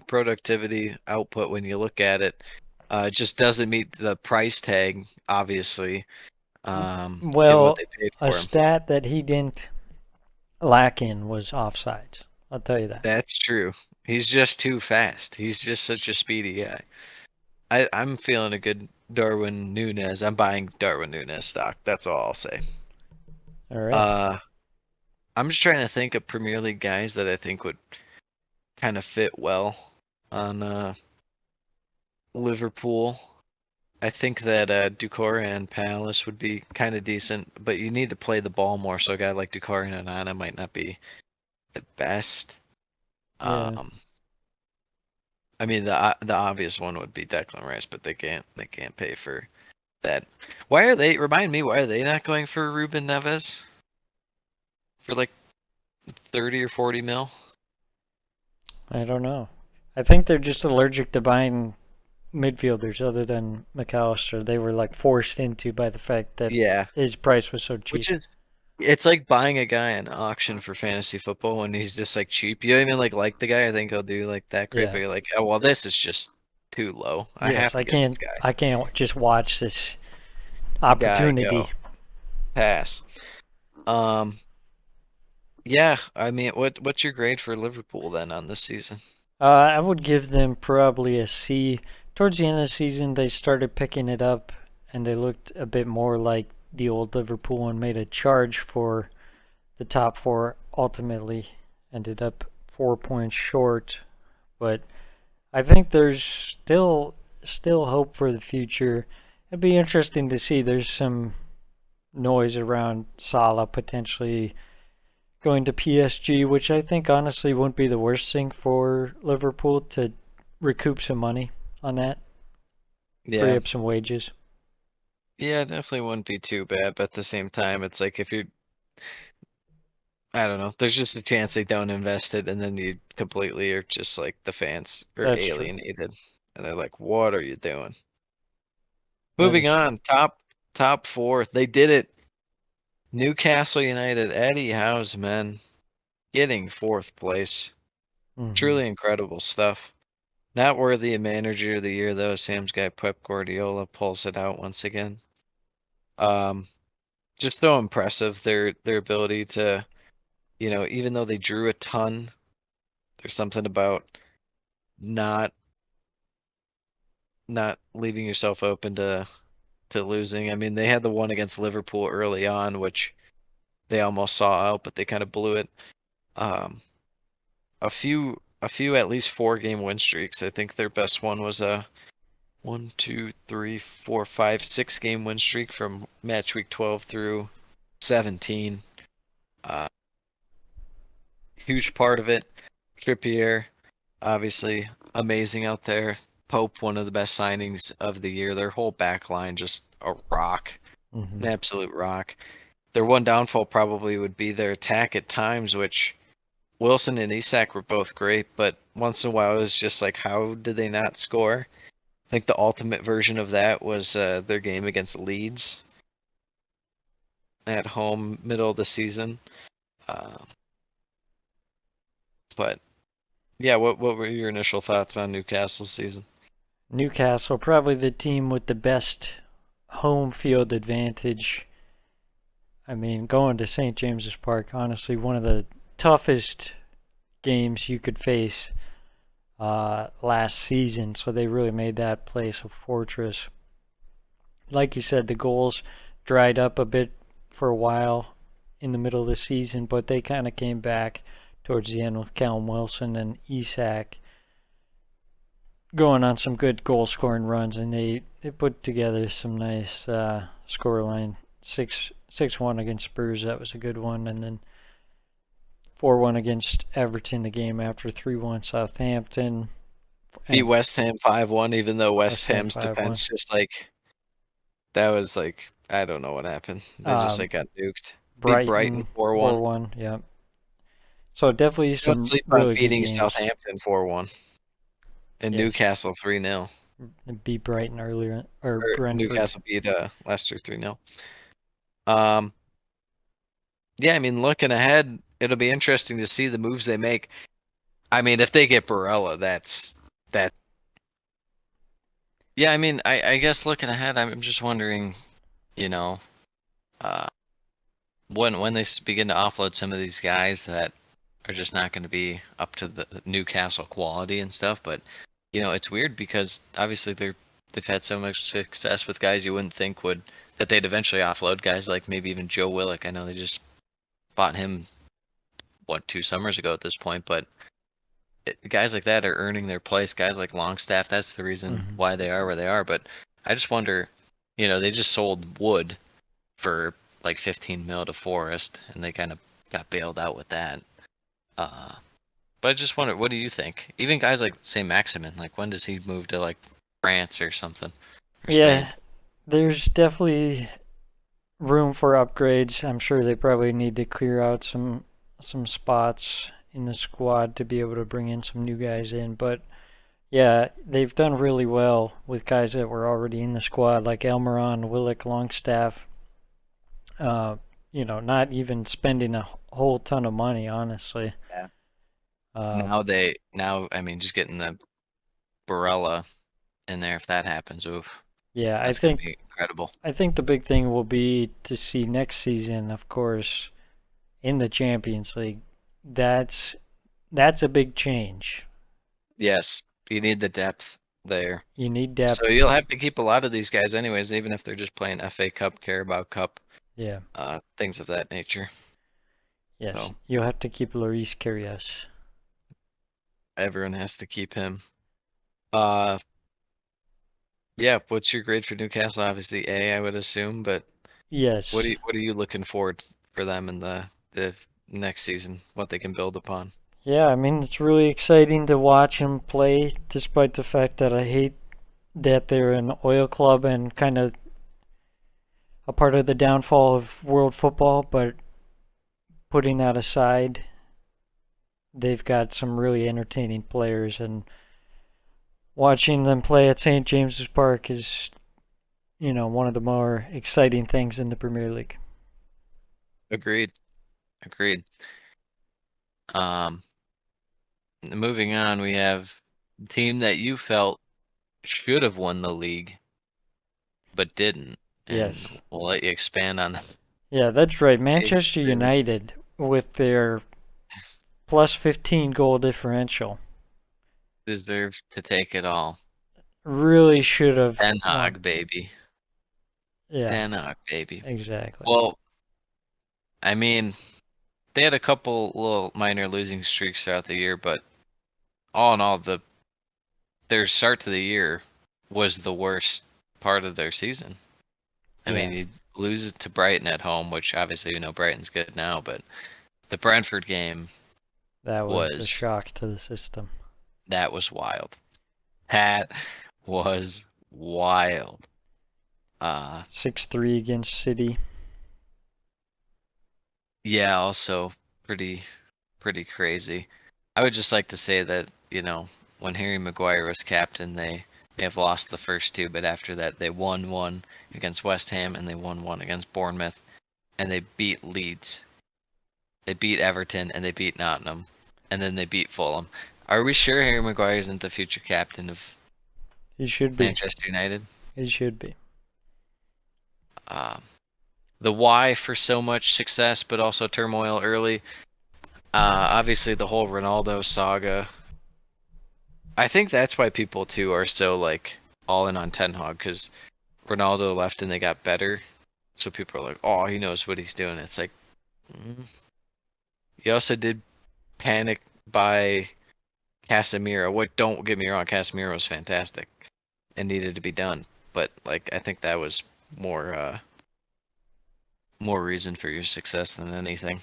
productivity output when you look at it. It just doesn't meet the price tag, obviously, given what Well, they paid a for him. stat that he didn't lack in was offsides. I'll tell you that. That's true. He's just too fast. He's just such a speedy guy. I'm feeling a good Darwin Nunez. I'm buying Darwin Nunez stock. That's all I'll say. All right. Uh, I'm just trying to think of Premier League guys that I think would kind of fit well on Liverpool. I think that Ducour and Palace would be kind of decent, but you need to play the ball more. So a guy like Ducour and Onana might not be the best. Yeah. Um, I mean the obvious one would be Declan Rice, but they can't pay for that. Why are they? Remind me, why are they not going for Ruben Neves for like 30 or 40 mil? I don't know. I think they're just allergic to buying midfielders other than McAllister. They were like forced into by the fact that Yeah, his price was so cheap. which is it's like buying a guy in auction for fantasy football when he's just like cheap. You don't even like the guy. I think he'll do like that great, but Yeah. you're like, oh well, this is just too low. I Yes, have to I get this can't. guy. I can't just watch this Guy go opportunity. pass. Um, yeah. I mean, what's your grade for Liverpool then on this season? I would give them probably a C. Towards the end of the season, they started picking it up, and they looked a bit more like the old Liverpool and made a charge for the top four. Ultimately, ended up 4 points short, but I think there's still hope for the future. It'd be interesting to see. There's some noise around Salah potentially going to PSG, which I think honestly wouldn't be the worst thing for Liverpool to recoup some money on that, free Yeah. up some wages. Yeah, definitely wouldn't be too bad, but at the same time, it's like if you're, I don't know, there's just a chance they don't invest it, and then you completely are just like the fans are That's true. alienated, and they're like, "What are you doing?" That Moving is true. on, top four, they did it. Newcastle United, Eddie Howe's men getting fourth place. Hmm. Truly incredible stuff. Not worthy of manager of the year though. Sam's guy Pep Guardiola pulls it out once again. Um, just so impressive their ability to, even though they drew a ton, there's something about not not leaving yourself open to losing. I mean, they had the one against Liverpool early on, which they almost saw out, but they kind of blew it. Um, a few at least 4 game win streaks. I think their best one was a 1, 2, 3, 4, 5, 6 game win streak from match week 12 through 17. Uh, Huge part of it. Trippier, obviously amazing out there. Pope, one of the best signings of the year. Their whole back line just a rock, Hmm. an absolute rock. Their one downfall probably would be their attack at times, which Wilson and Isak were both great, but once in a while it was just like, how did they not score? I think the ultimate version of that was their game against Leeds at home, middle of the season. Uh, but yeah, what were your initial thoughts on Newcastle's season? Newcastle, probably the team with the best home field advantage. I mean, going to St. James's Park, honestly, one of the toughest games you could face last season. So they really made that place a fortress. Like you said, the goals dried up a bit for a while in the middle of the season, but they kind of came back towards the end with Callum Wilson and Isak going on some good goal scoring runs, and they put together some nice scoreline. 6-1 against Spurs, that was a good one, and then 4-1 against Everton the game after 3-1 Southampton Beat and West Ham 5-1, even though West West Ham Ham's 5-1. defense just like that was like I don't know what happened. They just Um, like got nuked. Beat Brighton Brighton 4-1. 4-1, yeah. So definitely Don't some sleep on really good beating games. Southampton 4-1 and Yes, Newcastle 3-0. beat Brighton earlier or Or Brentford. Newcastle beat Leicester 3-0. Um, yeah, I mean, looking ahead, it'll be interesting to see the moves they make. I mean, if they get Barella, that. Yeah, I mean, I guess looking ahead, I'm just wondering, you know, uh, when they begin to offload some of these guys that are just not going to be up to the Newcastle quality and stuff. But it's weird because obviously they've had so much success with guys you wouldn't think that they'd eventually offload guys like maybe even Joe Willock. I know they just bought him 2 summers ago at this point, but guys like that are earning their place. Guys like Longstaff, that's the reason why they are where they are. But I just wonder, they just sold Wood for like 15 mil to Forest, and they kind of got bailed out with that. But I just wonder, what do you think? Even guys like, say, Maximin, like when does he move to like France or something? Or Spain? Yeah, there's definitely room for upgrades. I'm sure they probably need to clear out some spots in the squad to be able to bring in some new guys in. But yeah, they've done really well with guys that were already in the squad, like Elmeron, Willock, Longstaff. Not even spending a whole ton of money, honestly. Yeah. Um, now I mean, just getting the Barella in there, if that happens, oof, yeah, that's gonna be incredible. I think the big thing will be to see next season, of course, in the Champions League. That's a big change. Yes, you need the depth there. You need depth. So you'll have to keep a lot of these guys anyways, even if they're just playing FA Cup, Carabao Cup, Yeah. things of that nature. Yes. So You'll have to keep Lloris Karius. everyone has to keep him. Yeah, what's your grade for Newcastle? Obviously A, I would assume, but Yes. what are you looking forward for them in the next season? What they can build upon? Yeah, I mean, it's really exciting to watch him play, despite the fact that I hate that they're an oil club and kind of a part of the downfall of world football. But putting that aside, they've got some really entertaining players, and watching them play at St. James's Park is, one of the more exciting things in the Premier League. Agreed. Um, Moving on, we have the team that you felt should have won the league, but didn't. And Yes. we'll let you expand on that. Yeah, that's right. Manchester United, with their plus 15 goal differential, Deserve to take it all. really should have Den Hag, won. baby. Yeah, Den Hag, baby. exactly. Well, I mean, they had a couple little minor losing streaks throughout the year, but all in all, their start to the year was the worst part of their season. I mean, you lose it to Brighton at home, which obviously Brighton's good now, but the Brentford game, That was a shock to the system. that was wild. That was wild. 6-3 against City. Yeah, also pretty crazy. I would just like to say that, when Harry Maguire was captain, they have lost the first two, but after that they won one against West Ham and they won one against Bournemouth, and they beat Leeds. They beat Everton and they beat Nottingham, and then they beat Fulham. Are we sure Harry Maguire isn't the future captain of He should be. Manchester United? He should be. The why for so much success, but also turmoil early. Obviously, the whole Ronaldo saga. I think that's why people too are so like all in on Ten Hag, because Ronaldo left and they got better. So people are like, "Oh, he knows what he's doing." It's like, he also did panic by Casemiro. What? Don't get me wrong, Casemiro was fantastic and needed to be done, but like I think that was more reason for your success than anything.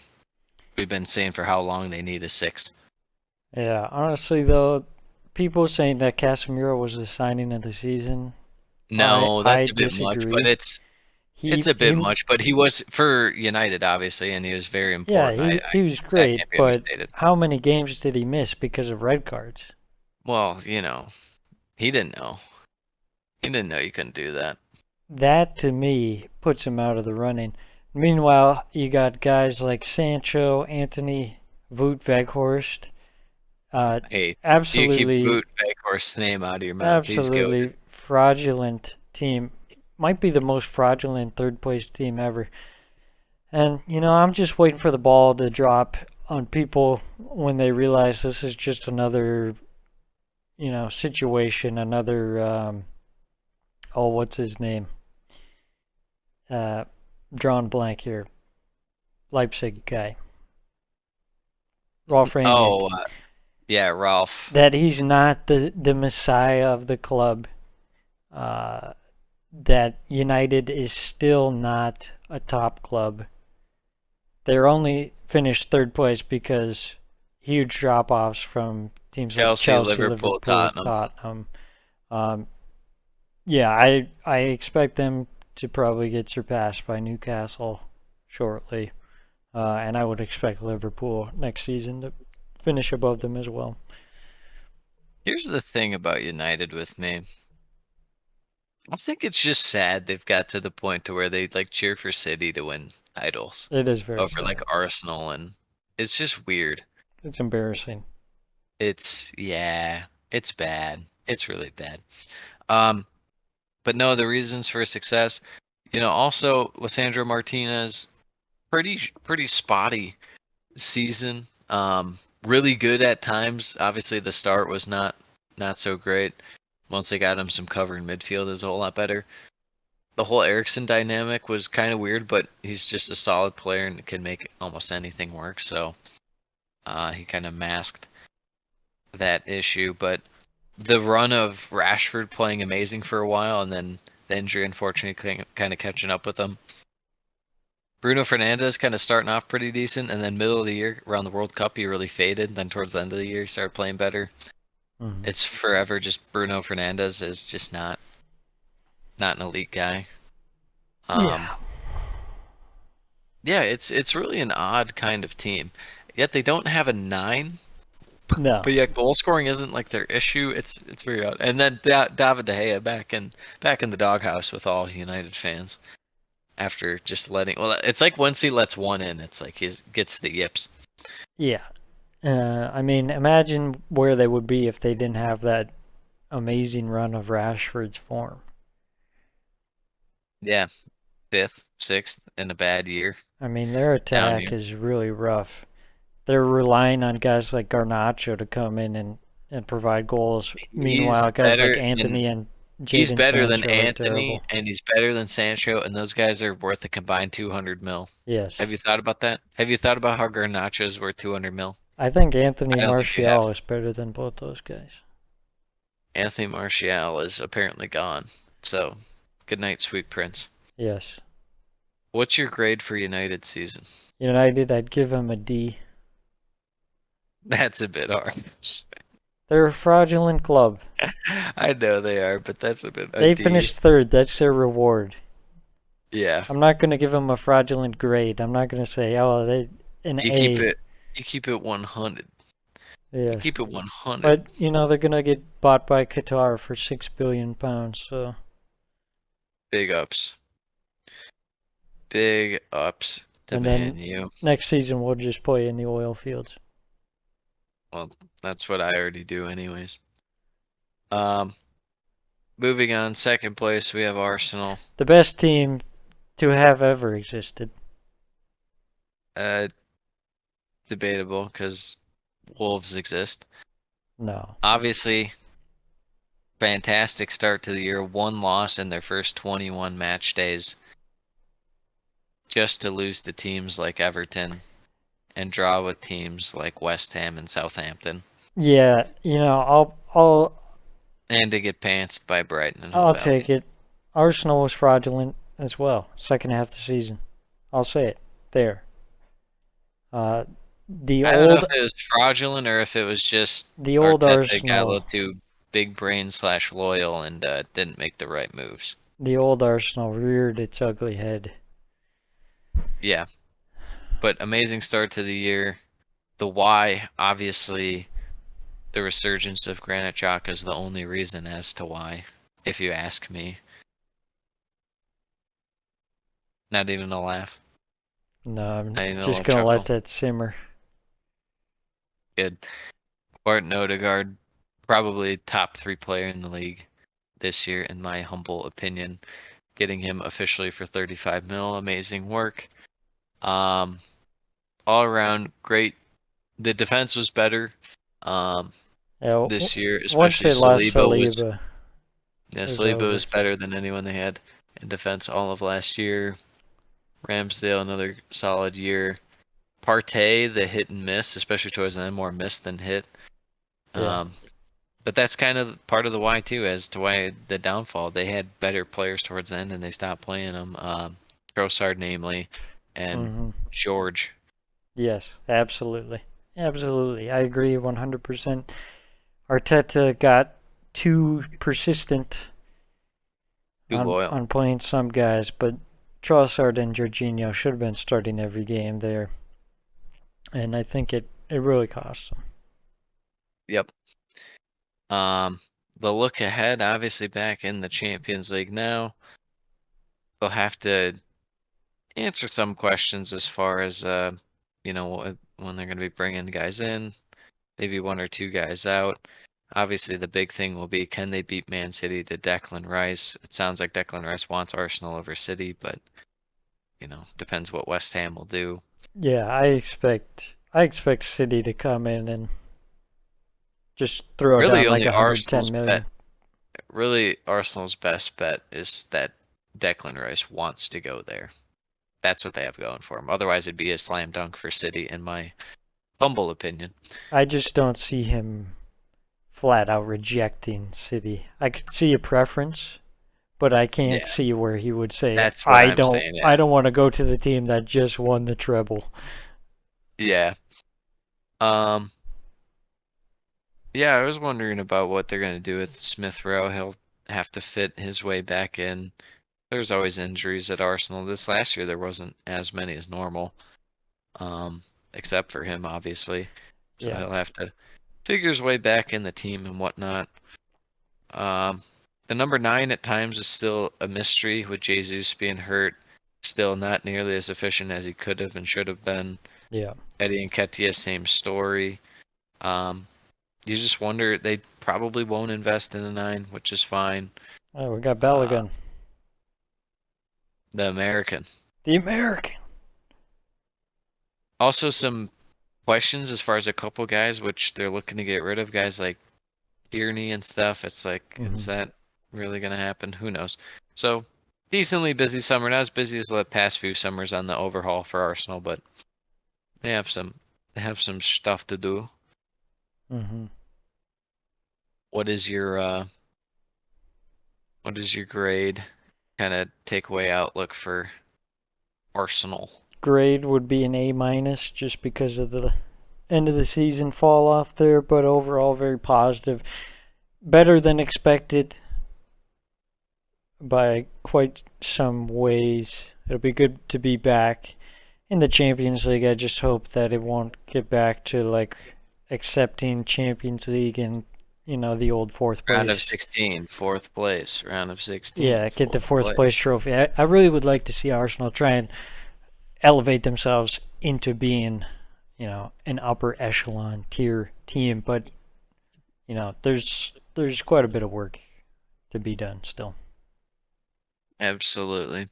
We've been saying for how long they need a 6. Yeah, honestly though, people saying that Casemiro was the signing of the season. No, I that's a bit much, disagree. but it's a bit much. But he was for United, obviously, and he was very important. Yeah, he was That great, can't be but understated. how many games did he miss because of red cards? Well, he didn't know. He didn't know you couldn't do that. That to me puts him out of the running. Meanwhile, you got guys like Sancho, Anthony, Wout Weghorst. Hey, you keep Absolutely, Boot Baghorst's name out of your mouth. He's goaded. absolutely fraudulent team. Might be the most fraudulent third place team ever. And, I'm just waiting for the ball to drop on people when they realize this is just another, situation, another, what's his name? Uh, drawn blank here. Leipzig guy. Rolf Rangnick. Oh, yeah, Ralph. That he's not the messiah of the club. That United is still not a top club. They're only finished third place because huge drop offs from teams like Chelsea, Chelsea, Liverpool, Tottenham. Tottenham. Um, yeah, I expect them to probably get surpassed by Newcastle shortly, and I would expect Liverpool next season to finish above them as well. Here's the thing about United with me. I think it's just sad they've got to the point to where they like cheer for City to win titles It is very over like sad. Arsenal, and it's just weird. It's embarrassing. It's bad. It's really bad. Um, but no, the reasons for success, also Lissandro Martinez, pretty spotty season. Really good at times. Obviously, the start was not so great. Once they got him some cover in midfield, it was a whole lot better. The whole Ericsson dynamic was kind of weird, but he's just a solid player and can make almost anything work. So he kind of masked that issue. But the run of Rashford playing amazing for a while, and then the injury unfortunately kind of catching up with him. Bruno Fernandes kind of starting off pretty decent, and then middle of the year around the World Cup he really faded. Then towards the end of the year he started playing better. Mm-hmm. It's forever just Bruno Fernandes is just not an elite guy. Yeah. Yeah, it's really an odd kind of team. Yet they don't have a 9, No. but yet goal scoring isn't like their issue. It's very odd. And then David De Gea back in the doghouse with all United fans after just letting. Well, it's like once he lets one in, it's like he gets the yips. Yeah. I mean, imagine where they would be if they didn't have that amazing run of Rashford's form. Yeah, 5th, 6th in a bad year. I mean, their Down attack here. is really rough. They're relying on guys like Garnacho to come in and provide goals. Meanwhile, guys like Anthony and He's Jadon better than Sancho are Anthony, terrible. and he's better than Sancho, and those guys are worth a combined 200 mil. Yes. Have you thought about that? Have you thought about how Garnacho is worth 200 mil? I think Anthony I don't think you have. Martial is better than both those guys. Anthony Martial is apparently gone. So, good night, sweet prince. Yes. What's your grade for United season? United, I'd give them a D. That's a bit harsh. They're a fraudulent club. I know they are, but that's a bit. They finished third. That's their reward. Yeah. I'm not going to give them a fraudulent grade. I'm not going to say, oh, they an You A. keep it 100. Yeah. You keep it 100. But they're going to get bought by Qatar for £6 billion. So Big ups. Big ups to And Man then- U. next season we'll just play in the oil fields. Well, that's what I already do, anyways. Moving on, second place we have Arsenal. The best team to have ever existed. Debatable because Wolves exist. No. Obviously, fantastic start to the year. 1 loss in their first 21 match days. Just to lose to teams like Everton and draw with teams like West Ham and Southampton. Yeah, I'll And to get pantsed by Brighton and I'll Hove take Albion. it. Arsenal was fraudulent as well. Second half of the season. I'll say it. There. The I don't know old if it was fraudulent or if it was just the old Arteta got a Arsenal little too big brain / loyal and didn't make the right moves. the old Arsenal reared its ugly head. Yeah. But amazing start to the year. The why, obviously, the resurgence of Granit Xhaka is the only reason as to why, if you ask me. Not even a laugh. No, I'm I even a just little gonna let chuckle. that simmer. Good. Martin Odegaard, probably top 3 player in the league this year, in my humble opinion. Getting him officially for 35 mil, amazing work. All around great. The defense was better Yeah, this year, once especially they lost Saliba was. Saliba, Yeah, it was Saliba over. was better than anyone they had in defense all of last year. Ramsdale, another solid year. Partey, the hit and miss, especially towards the end, more miss than hit. Yeah. Um, but that's kind of part of the why too, as to why the downfall. They had better players towards the end, and they stopped playing them. Trossard, namely, and hmm George. Yes, absolutely. Absolutely. I agree 100%. Arteta got too persistent Too loyal. on playing some guys, but Trossard and Jorginho should have been starting every game there. And I think it really cost them. Yep. The look ahead, obviously back in the Champions League now. They'll have to answer some questions as far as when they're going to be bringing guys in, maybe 1 or 2 guys out. Obviously, the big thing will be, can they beat Man City to Declan Rice? It sounds like Declan Rice wants Arsenal over City, but depends what West Ham will do. Yeah, I expect City to come in and just throw Really, down like only 110 million. Arsenal's best bet is that Declan Rice wants to go there. That's what they have going for him. Otherwise, it'd be a slam dunk for City, in my humble opinion. I just don't see him flat out rejecting City. I could see a preference, but I can't Yeah, see where he would say that's what I'm saying. I Yeah, don't want to go to the team that just won the treble. yeah. Um, yeah. I was wondering about what they're gonna do with Smith Rowe. He'll have to fit his way back in. There's always injuries at Arsenal. This last year there wasn't as many as normal, um, except for him, obviously. So Yeah. he'll have to figure his way back in the team and whatnot. Um, the number 9 at times is still a mystery, with Jesus being hurt. Still not nearly as efficient as he could have and should have been. Yeah. Eddie Nketiah, same story. Um, you just wonder, they probably won't invest in a 9, which is fine. Oh, we got Uh, Balogun. the American. The American. Also, some questions as far as a couple guys, which they're looking to get rid of, guys like Tierney and stuff. It's like, is that really going to happen? Who knows? So, decently busy summer. Not as busy as the past few summers on the overhaul for Arsenal, but they have some stuff to do. Mm-hmm. What is your grade, kind of takeaway outlook for Arsenal? Grade would be an A minus just because of the end of the season fall off there, but overall very positive. Better than expected by quite some ways. It'll be good to be back in the Champions League. I just hope that it won't get back to like accepting Champions League and the old fourth Round of place. 16, fourth place. Round of 16. Yeah, get the fourth place. place trophy. I really would like to see Arsenal try and elevate themselves into being, an upper echelon tier team, but there's quite a bit of work to be done still. Absolutely.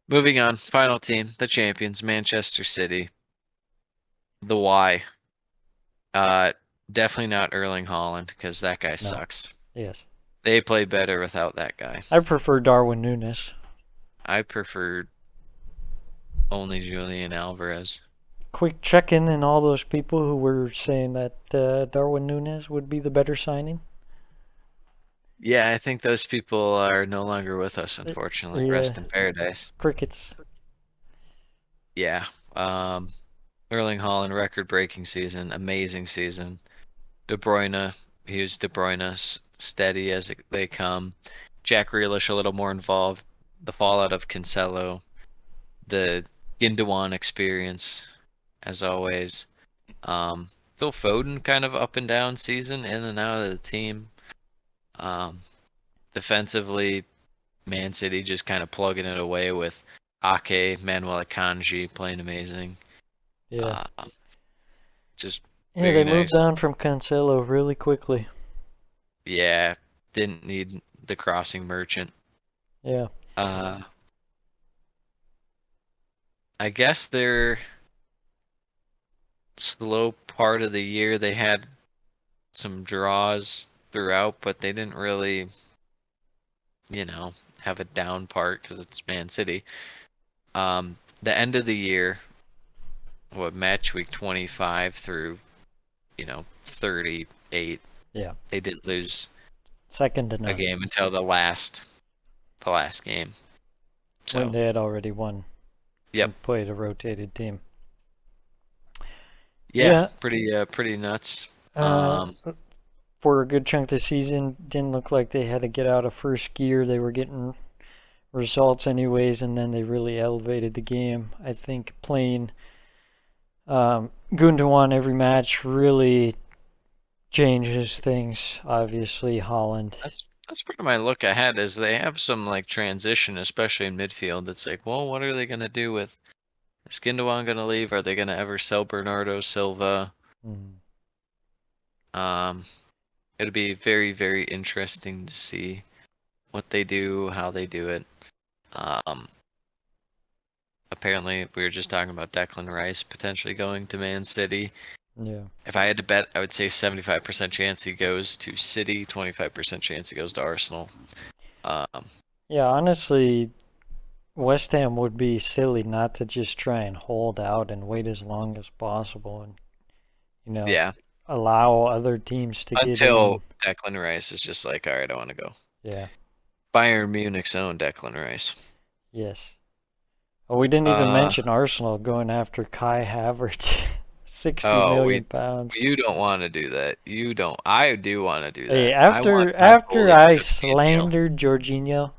Moving on, final team, the champions, Manchester City. The why. Definitely not Erling Haaland, because that guy No. sucks. Yes. They play better without that guy. I prefer Darwin Núñez. I prefer only Julian Alvarez. Quick check-in and all those people who were saying that Darwin Núñez would be the better signing. Yeah, I think those people are no longer with us, unfortunately. Yeah. Rest in paradise. Crickets. Yeah. Erling Haaland, record-breaking season, amazing season. De Bruyne, he was De Bruyne, steady as they come. Jack Grealish a little more involved. The fallout of Cancelo, the Gindogan experience, as always. Phil Foden kind of up and down season, in and out of the team. Defensively, Man City just kind of plugging it away with Ake, Manuel Akanji playing amazing. Yeah. Just Yeah, very they nice. moved on from Cancelo really quickly. Yeah, didn't need the crossing merchant. Yeah. I guess their slow part of the year they had some draws throughout, but they didn't really, have a down part because it's Man City. The end of the year, match week 25 through, 38, Yeah. they didn't lose Second to a none. game until the last game. When So, they had already won yep. and played a rotated team. Yeah, pretty nuts. Uh, for a good chunk of the season, didn't look like they had to get out of first gear. They were getting results anyways, and then they really elevated the game. I think playing Gundogan every match really changes things. Obviously, Holland. That's part of my look ahead is they have some like transition, especially in midfield. It's like, well, what are they gonna do with is Gundogan gonna leave? Are they gonna ever sell Bernardo Silva? Mm, It'll be very, very interesting to see what they do, how they do it. Um, Apparently, we were just talking about Declan Rice potentially going to Man City. yeah. If I had to bet, I would say 75% chance he goes to City, 25% chance he goes to Arsenal. Um, Yeah, honestly, West Ham would be silly not to just try and hold out and wait as long as possible and, yeah, allow other teams to get until in. Declan Rice is just like, all right, I want to go. Yeah, Bayern Munich's own Declan Rice. yes. Oh, we didn't even Uh, mention Arsenal going after Kai Havertz. 60 oh, million pounds. you don't want to do that. You don't. I do want to do Hey, that. I want after Napoli I to be a deal. slandered Jorginho,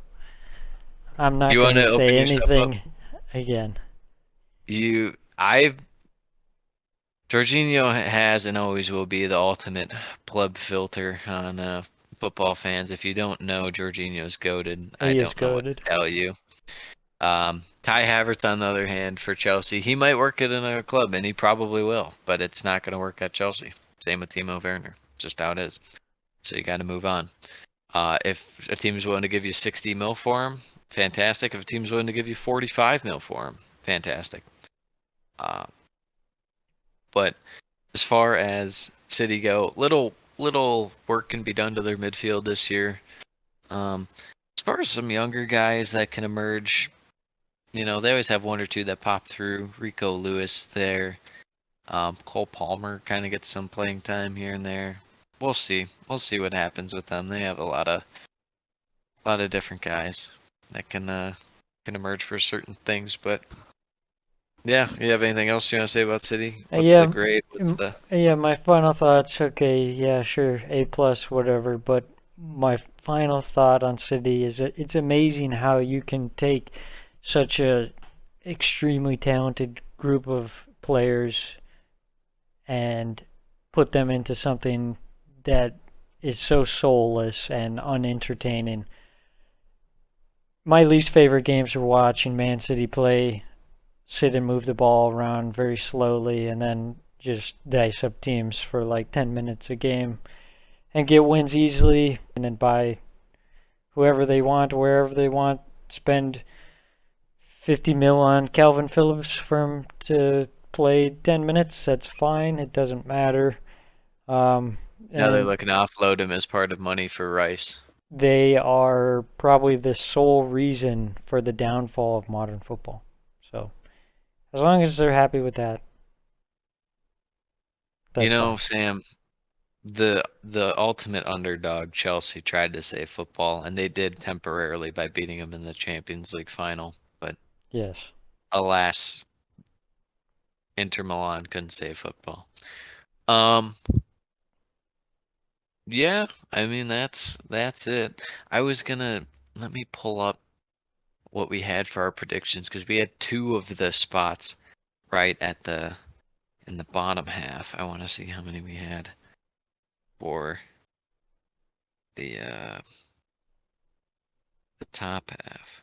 I'm not You going want to to open say yourself up? anything again. Jorginho has and always will be the ultimate pleb filter on football fans. If you don't know Jorginho's goated, I He is don't know what to goaded. tell you. Kai Havertz, on the other hand, for Chelsea, he might work it in a club, and he probably will, but it's not going to work at Chelsea. Same with Timo Werner. It's just how it is. So you got to move on. If a team is willing to give you 60 mil for him, fantastic. If a team's willing to give you 45 mil for him, fantastic. Uh, but as far as City go, little work can be done to their midfield this year. As far as some younger guys that can emerge, they always have one or two that pop through. Rico Lewis there. Cole Palmer kind of gets some playing time here and there. We'll see. We'll see what happens with them. They have a lot of different guys that can emerge for certain things. But yeah, you have anything else you want to say about City? What's the Yeah, grade? What's the yeah. My final thoughts. Okay, yeah, sure, A plus, whatever. But my final thought on City is that it's amazing how you can take such a extremely talented group of players and put them into something that is so soulless and unentertaining. My least favorite games are watching Man City play, sit and move the ball around very slowly, and then just dice up teams for like 10 minutes a game and get wins easily, and then buy whoever they want, wherever they want, spend 50 mil on Calvin Phillips for him to play 10 minutes. That's fine. It doesn't matter. Um, now they're and looking to offload him as part of money for Rice. they are probably the sole reason for the downfall of modern football. So, as long as they're happy with that, that's fine. Sam, the ultimate underdog, Chelsea, tried to save football, and they did temporarily by beating them in the Champions League final. But Yes. alas, Inter Milan couldn't save football. Um, yeah, I mean that's it. I was gonna let me pull up what we had for our predictions because we had two of the spots right at the in the bottom half. I want to see how many we had for the top half.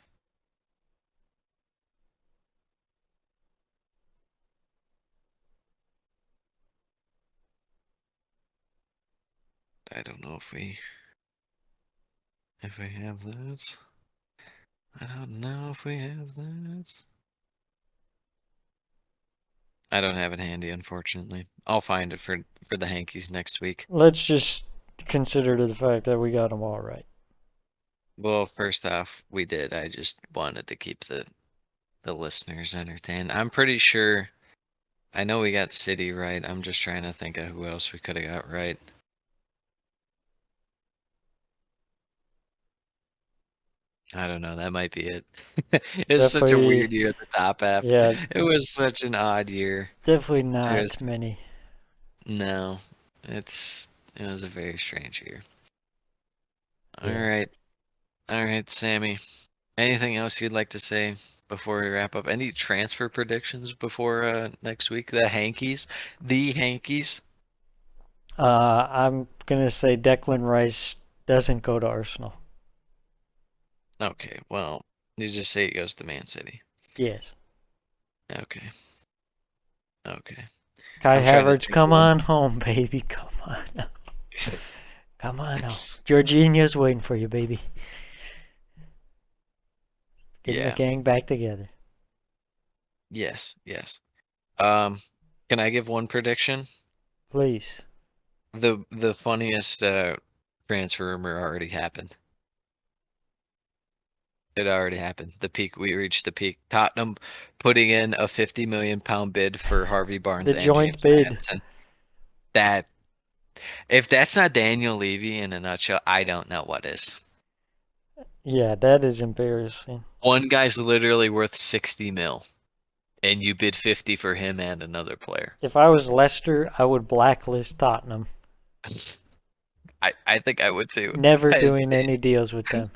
I don't know if we have those. I don't know if we have those. I don't have it handy, unfortunately. I'll find it for the Hankies next week. Let's just consider the fact that we got them all right. Well, first off, we did. I just wanted to keep the listeners entertained. I'm pretty sure. I know we got City right. I'm just trying to think of who else we could have got right. I don't know. That might be it. It was such a Definitely, weird year at the top half. yeah, It was such an odd year. definitely It was not many. no. It was a very strange year. All Yeah. right. All right, Sammy. Anything else you'd like to say before we wrap up? Any transfer predictions before next week? The Hankies? The Hankies? I'm gonna say Declan Rice doesn't go to Arsenal. Okay, well, you just say it goes to Man City. Yes. Okay. Okay. Kai I'm trying to Havertz, think of come one. on home, baby. Come on now. Come on now. Jorginho's waiting for you, baby. Getting the Yeah. gang back together. Yes, yes. Can I give one prediction? Please. The funniest transfer rumor already happened. It already happened. We reached the peak. Tottenham putting in a 50 million pound bid for Harvey Barnes The and joint James bid. Maddison. That if that's not Daniel Levy in a nutshell, I don't know what is. Yeah, that is embarrassing. One guy's literally worth 60 mil, and you bid 50 for him and another player. If I was Leicester, I would blacklist Tottenham. I think I would too. Never I'd doing say- any deals with them.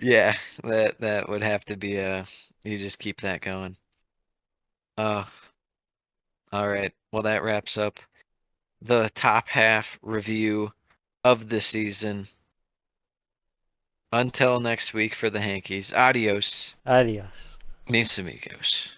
yeah, that would have to be you just keep that going. Oh, all right. Well, that wraps up the top half review of the season. Until next week for the Hankies. Adios, Adios. mis amigos.